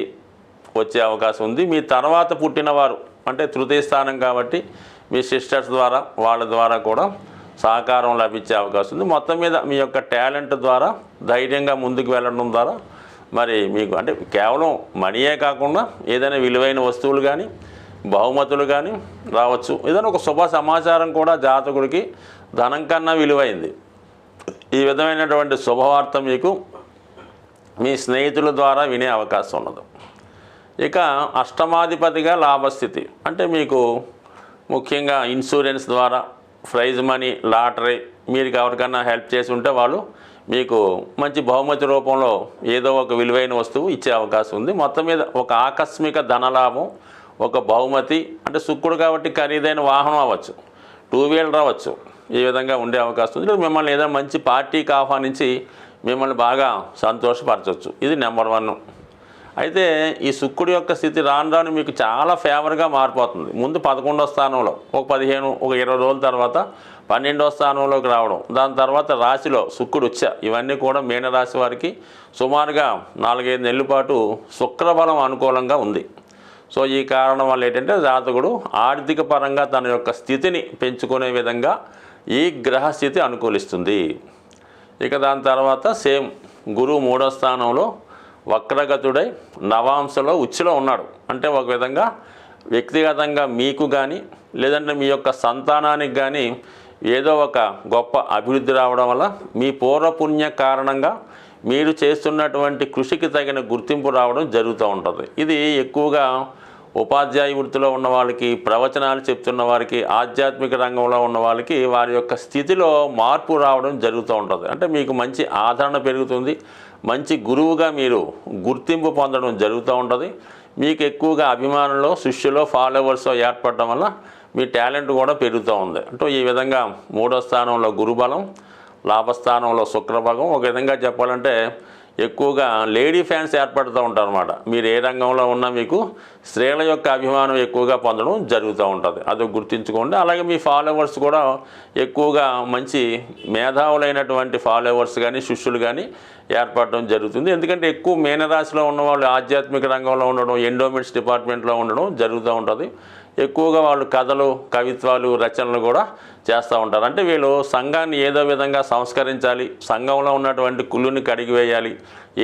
వచ్చే అవకాశం ఉంది. మీ తర్వాత పుట్టినవారు అంటే తృతీయ స్థానం కాబట్టి మీ సిస్టర్స్ ద్వారా వాళ్ళ ద్వారా కూడా సహకారం లభించే అవకాశం ఉంది. మొత్తం మీద మీ యొక్క టాలెంట్ ద్వారా ధైర్యంగా ముందుకు వెళ్ళడం ద్వారా మరి మీకు అంటే కేవలం మనీయే కాకుండా ఏదైనా విలువైన వస్తువులు కానీ బహుమతులు కానీ రావచ్చు. ఏదైనా ఒక శుభ సమాచారం కూడా జాతకుడికి ధనం కన్నా విలువైంది. ఈ విధమైనటువంటి శుభవార్త మీకు మీ స్నేహితుల ద్వారా వినే అవకాశం ఉన్నది. ఇక అష్టమాధిపతిగా లాభస్థితి అంటే మీకు ముఖ్యంగా ఇన్సూరెన్స్ ద్వారా ప్రైజ్ మనీ లాటరీ మీరు ఎవరికన్నా హెల్ప్ చేసి ఉంటే వాళ్ళు మీకు మంచి బహుమతి రూపంలో ఏదో ఒక విలువైన వస్తువు ఇచ్చే అవకాశం ఉంది. మొత్తం మీద ఒక ఆకస్మిక ధనలాభం ఒక బహుమతి అంటే శుక్రుడు కాబట్టి ఖరీదైన వాహనం అవ్వచ్చు, 2 వీలర్ అవ్వచ్చు, ఈ విధంగా ఉండే అవకాశం ఉంది. మిమ్మల్ని ఏదైనా మంచి పార్టీకి ఆహ్వానించి మిమ్మల్ని బాగా సంతోషపరచవచ్చు. ఇది నెంబర్ 1. అయితే ఈ శుక్రుడి యొక్క స్థితి రాను రాను మీకు చాలా ఫేవర్గా మారిపోతుంది. ముందు 11వ స్థానంలో ఒక 15 ఒక 20 రోజుల తర్వాత 12వ స్థానంలోకి రావడం, దాని తర్వాత రాశిలో శుక్రుడు ఉచ్చ, ఇవన్నీ కూడా మీనరాశి వారికి సుమారుగా 4-5 నెలల పాటు శుక్రబలం అనుకూలంగా ఉంది. సో ఈ కారణం వల్ల ఏంటంటే జాతకుడు ఆర్థిక పరంగా తన యొక్క స్థితిని పెంచుకునే విధంగా ఈ గ్రహస్థితి అనుకూలిస్తుంది. ఇక దాని తర్వాత సేమ్ గురువు 3వ స్థానంలో వక్రగతుడై నవాంశలో ఉచ్చులో ఉన్నాడు. అంటే ఒక విధంగా వ్యక్తిగతంగా మీకు కానీ లేదంటే మీ యొక్క సంతానానికి కానీ ఏదో ఒక గొప్ప అభివృద్ధి రావడం వల్ల మీ పూర్వపుణ్య కారణంగా మీరు చేస్తున్నటువంటి కృషికి తగిన గుర్తింపు రావడం జరుగుతూ ఉంటుంది. ఇది ఎక్కువగా ఉపాధ్యాయ వృత్తిలో ఉన్న వాళ్ళకి, ప్రవచనాలు చెప్తున్న వారికి, ఆధ్యాత్మిక రంగంలో ఉన్న వాళ్ళకి వారి యొక్క స్థితిలో మార్పు రావడం జరుగుతూ ఉంటుంది. అంటే మీకు మంచి ఆదరణ పెరుగుతుంది, మంచి గురువుగా మీరు గుర్తింపు పొందడం జరుగుతూ ఉంటుంది. మీకు ఎక్కువగా అభిమానులు శిష్యులు ఫాలోవర్స్ ఏర్పడడం వల్ల మీ టాలెంట్ కూడా పెరుగుతూ ఉంది. అంటే ఈ విధంగా 3వ స్థానంలో గురుబలం, లాభస్థానంలో శుక్రభాగం. ఒక విధంగా చెప్పాలంటే ఎక్కువగా లేడీ ఫ్యాన్స్ ఏర్పడుతూ ఉంటారు అన్నమాట. మీరు ఏ రంగంలో ఉన్నా మీకు స్త్రీల యొక్క అభిమానం ఎక్కువగా పొందడం జరుగుతూ ఉంటుంది. అది గుర్తుంచుకోండి. అలాగే మీ ఫాలోవర్స్ కూడా ఎక్కువగా మంచి మేధావులైనటువంటి ఫాలోవర్స్ కానీ శిష్యులు కానీ ఏర్పడడం జరుగుతుంది. ఎందుకంటే ఎక్కువ మీనరాశిలో ఉన్నవాళ్ళు ఆధ్యాత్మిక రంగంలో ఉండడం, ఎండోమెంట్స్ డిపార్ట్మెంట్లో ఉండడం జరుగుతూ ఉంటుంది. ఎక్కువగా వాళ్ళు కథలు, కవిత్వాలు, రచనలు కూడా చేస్తూ ఉంటారు. అంటే వీళ్ళు సంఘాన్ని ఏదో విధంగా సంస్కరించాలి, సంఘంలో ఉన్నటువంటి కుళ్ళుని కడిగివేయాలి,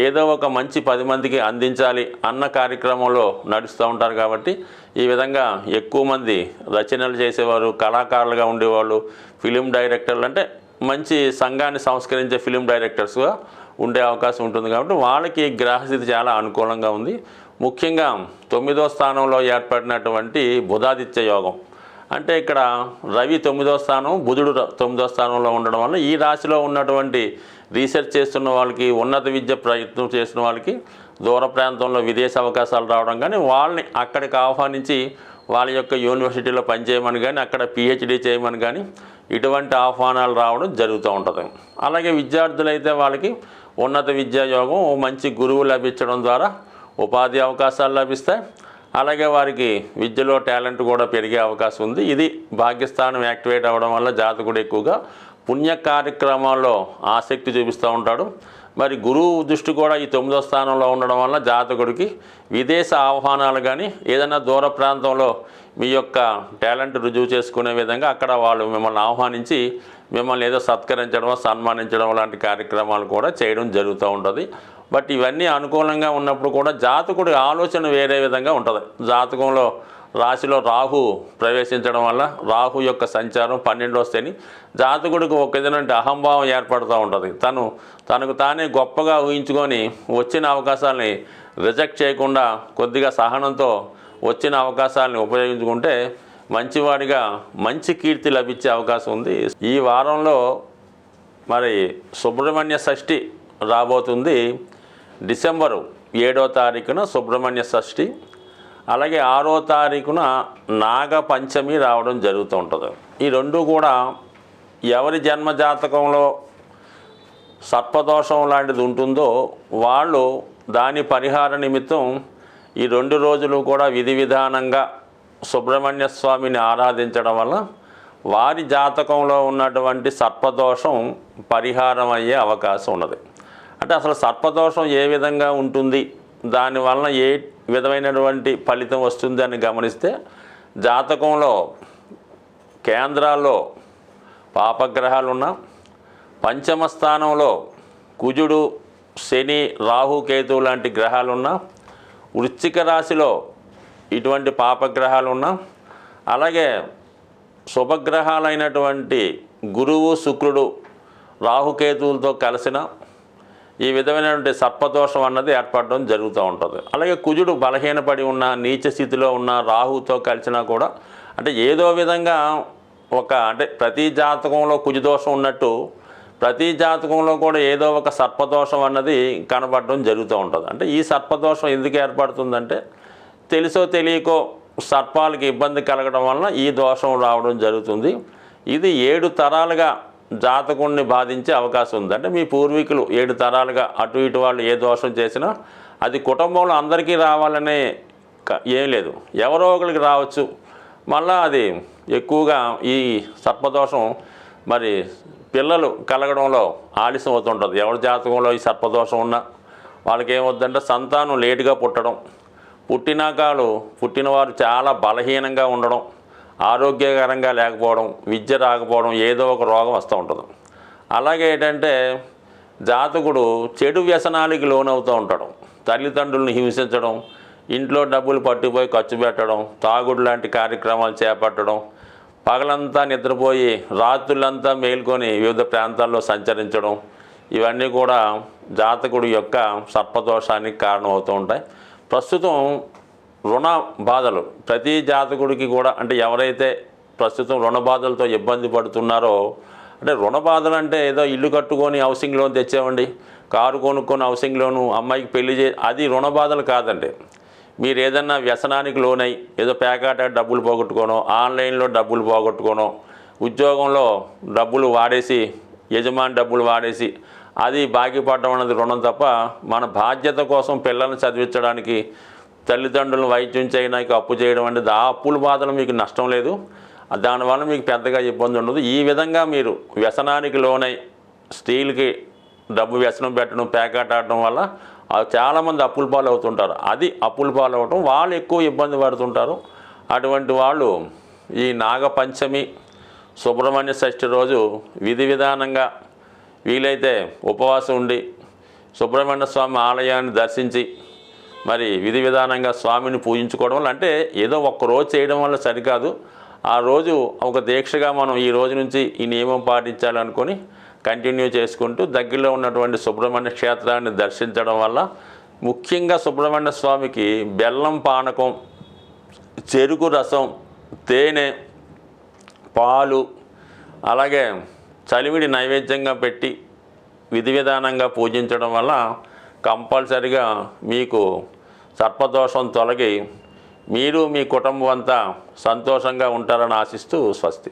ఏదో ఒక మంచి 10 మందికి అందించాలి అన్న కార్యక్రమంలో నడుస్తూ ఉంటారు. కాబట్టి ఈ విధంగా ఎక్కువ మంది రచనలు చేసేవారు, కళాకారులుగా ఉండేవాళ్ళు, ఫిలిం డైరెక్టర్లు అంటే మంచి సంఘాన్ని సంస్కరించే ఫిలిం డైరెక్టర్స్గా ఉండే అవకాశం ఉంటుంది. కాబట్టి వాళ్ళకి గ్రహస్థితి చాలా అనుకూలంగా ఉంది. ముఖ్యంగా 9వ స్థానంలో ఏర్పడినటువంటి బుధాదిత్య యోగం. అంటే ఇక్కడ రవి 9వ స్థానం, బుధుడు 9వ స్థానంలో ఉండడం వల్ల ఈ రాశిలో ఉన్నటువంటి రీసెర్చ్ చేస్తున్న వాళ్ళకి, ఉన్నత విద్య ప్రయత్నం చేస్తున్న వాళ్ళకి దూర ప్రాంతంలో విదేశ అవకాశాలు రావడం కానీ, వాళ్ళని అక్కడికి ఆహ్వానించి వాళ్ళ యొక్క యూనివర్సిటీలో పనిచేయమని కానీ, అక్కడ పిహెచ్డి చేయమని కానీ ఇటువంటి ఆహ్వానాలు రావడం జరుగుతూ ఉంటుంది. అలాగే విద్యార్థులైతే వాళ్ళకి ఉన్నత విద్యా యోగం, మంచి గురువు లభించడం ద్వారా ఉపాధి అవకాశాలు లభిస్తాయి. అలాగే వారికి విద్యలో టాలెంట్ కూడా పెరిగే అవకాశం ఉంది. ఇది భాగ్యస్థానం యాక్టివేట్ అవ్వడం వల్ల జాతకుడు ఎక్కువగా పుణ్య కార్యక్రమాల్లో ఆసక్తి చూపిస్తూ ఉంటాడు. మరి గురువు దృష్టి కూడా ఈ 9వ స్థానంలో ఉండడం వల్ల జాతకుడికి విదేశ ఆహ్వానాలు కానీ, ఏదైనా దూర ప్రాంతంలో మీ యొక్క టాలెంట్ రుజువు చేసుకునే విధంగా అక్కడ వాళ్ళు మిమ్మల్ని ఆహ్వానించి మిమ్మల్ని ఏదో సత్కరించడం, సన్మానించడం లాంటి కార్యక్రమాలు కూడా చేయడం జరుగుతూ ఉంటుంది. బట్ ఇవన్నీ అనుకూలంగా ఉన్నప్పుడు కూడా జాతకుడి ఆలోచన వేరే విధంగా ఉంటుంది. జాతకంలో రాశిలో రాహు ప్రవేశించడం వల్ల, రాహు యొక్క సంచారం 12వ స్థాని, జాతకుడికి ఒక విధమైన అహంభావం ఏర్పడుతూ ఉంటుంది. తనకు తానే గొప్పగా ఊహించుకొని వచ్చిన అవకాశాలని రిజెక్ట్ చేయకుండా కొద్దిగా సహనంతో వచ్చిన అవకాశాలని ఉపయోగించుకుంటే మంచివాడిగా మంచి కీర్తి లభించే అవకాశం ఉంది. ఈ వారంలో మరి సుబ్రహ్మణ్య షష్ఠి రాబోతుంది. డిసెంబరు 7వ తారీఖున సుబ్రహ్మణ్య షష్ఠి, అలాగే 6వ తారీఖున నాగపంచమి రావడం జరుగుతూ ఉంటుంది. ఈ రెండు కూడా ఎవరి జన్మ జాతకంలో సర్పదోషం లాంటిది ఉంటుందో వాళ్ళు దాని పరిహార నిమిత్తం ఈ 2 రోజులు కూడా విధి విధానంగా సుబ్రహ్మణ్య స్వామిని ఆరాధించడం వల్ల వారి జాతకంలో ఉన్నటువంటి సర్పదోషం పరిహారం అయ్యే అవకాశం ఉన్నది. అంటే అసలు సర్పదోషం ఏ విధంగా ఉంటుంది, దానివల్ల ఏ విధమైనటువంటి ఫలితం వస్తుంది అని గమనిస్తే, జాతకంలో కేంద్రాల్లో పాపగ్రహాలున్నా, పంచమ స్థానంలో కుజుడు, శని, రాహు, కేతు లాంటి గ్రహాలున్నా, వృశ్చిక రాశిలో ఇటువంటి పాపగ్రహాలున్నా, అలాగే శుభగ్రహాలైనటువంటి గురువు, శుక్రుడు, రాహుకేతువులతో కలిసిన ఈ విధమైనటువంటి సర్పదోషం అన్నది ఏర్పడడం జరుగుతూ ఉంటుంది. అలాగే కుజుడు బలహీనపడి ఉన్న, నీచ స్థితిలో ఉన్న రాహుతో కలిసినా కూడా అంటే ఏదో విధంగా అంటే ప్రతి జాతకంలో కుజదోషం ఉన్నట్టు ప్రతి జాతకంలో కూడా ఏదో ఒక సర్పదోషం అన్నది కనబడడం జరుగుతూ ఉంటుంది. అంటే ఈ సర్పదోషం ఎందుకు ఏర్పడుతుందంటే తెలుసో తెలియకో సర్పాలకి ఇబ్బంది కలగడం వలన ఈ దోషం రావడం జరుగుతుంది. ఇది 7 తరాలుగా జాతకుడిని బాధించే అవకాశం ఉంది. అంటే మీ పూర్వీకులు 7 తరాలుగా అటు ఇటు వాళ్ళు ఏ దోషం చేసినా అది కుటుంబంలో అందరికీ రావాలనే ఏం లేదు, ఎవరో ఒకరికి రావచ్చు. మళ్ళా అది ఎక్కువగా ఈ సర్పదోషం మరి పిల్లలు కలగడంలో ఆలస్యం అవుతుంటుంది. ఎవరి జాతకంలో ఈ సర్పదోషం ఉన్నా వాళ్ళకి ఏమవుతుందంటే సంతానం లేటుగా పుట్టడం, పుట్టినవారు చాలా బలహీనంగా ఉండడం, ఆరోగ్యకరంగా లేకపోవడం, విద్య రాకపోవడం, ఏదో ఒక రోగం వస్తూ ఉంటుంది. అలాగే ఏంటంటే జాతకుడు చెడు వ్యసనాలకి లోనవుతూ ఉంటాడు. తల్లిదండ్రులను హింసించడం, ఇంట్లో డబ్బులు పట్టుకుపోయి ఖర్చు పెట్టడం, తాగుడు లాంటి కార్యక్రమాలు చేపట్టడం, పగలంతా నిద్రపోయి రాత్రులంతా మేల్కొని వివిధ ప్రాంతాల్లో సంచరించడం, ఇవన్నీ కూడా జాతకుడి యొక్క సర్పదోషానికి కారణమవుతూ ఉంటాయి. ప్రస్తుతం రుణ బాధలు ప్రతి జాతకుడికి కూడా, అంటే ఎవరైతే ప్రస్తుతం రుణ బాధలతో ఇబ్బంది పడుతున్నారో, అంటే రుణ బాధలు అంటే ఏదో ఇల్లు కట్టుకొని హౌసింగ్ లోన్ తెచ్చామండి, కారు కొనుక్కొని హౌసింగ్ లోను, అమ్మాయికి పెళ్లి అది రుణ బాధలు కాదండి. మీరు ఏదన్నా వ్యసనానికి లోనై ఏదో పేకాట డబ్బులు పోగొట్టుకోనో, ఆన్లైన్లో డబ్బులు పోగొట్టుకోనో, ఉద్యోగంలో డబ్బులు వాడేసి, యజమాని డబ్బులు వాడేసి అది బాకీ పడడం అన్నది రుణం తప్ప, మన బాధ్యత కోసం పిల్లల్ని చదివించడానికి తల్లిదండ్రులను వైద్యం చేయడానికి అప్పు చేయడం అనేది ఆ అప్పుల బాధలు మీకు నష్టం లేదు, దానివల్ల మీకు పెద్దగా ఇబ్బంది ఉండదు. ఈ విధంగా మీరు వ్యసనానికి లోనై స్త్రీలకి డబ్బు వ్యసనం పెట్టడం, పేకాట ఆడటం వల్ల చాలామంది అప్పుల పాలు అవుతుంటారు. అది అప్పుల పాలు అవటం వాళ్ళు ఎక్కువ ఇబ్బంది పడుతుంటారు. అటువంటి వాళ్ళు ఈ నాగపంచమి, సుబ్రహ్మణ్య షష్ఠి రోజు విధి విధానంగా వీలైతే ఉపవాసం ఉండి సుబ్రహ్మణ్య స్వామి ఆలయాన్ని దర్శించి మరి విధి విధానంగా స్వామిని పూజించుకోవడం వల్ల, అంటే ఏదో ఒక్కరోజు చేయడం వల్ల సరికాదు, ఆ రోజు ఒక దీక్షగా మనం ఈ రోజు నుంచి ఈ నియమం పాటించాలనుకొని కంటిన్యూ చేసుకుంటూ దగ్గరలో ఉన్నటువంటి సుబ్రహ్మణ్య క్షేత్రాన్ని దర్శించడం వల్ల, ముఖ్యంగా సుబ్రహ్మణ్య స్వామికి బెల్లం పానకం, చెరుకు రసం, తేనె, పాలు, అలాగే చలివిడి నైవేద్యంగా పెట్టి విధి విధానంగా పూజించడం వల్ల కంపల్సరిగా మీకు సర్పదోషం తొలగి మీరు మీ కుటుంబం అంతా సంతోషంగా ఉంటారని ఆశిస్తూ స్వస్తి.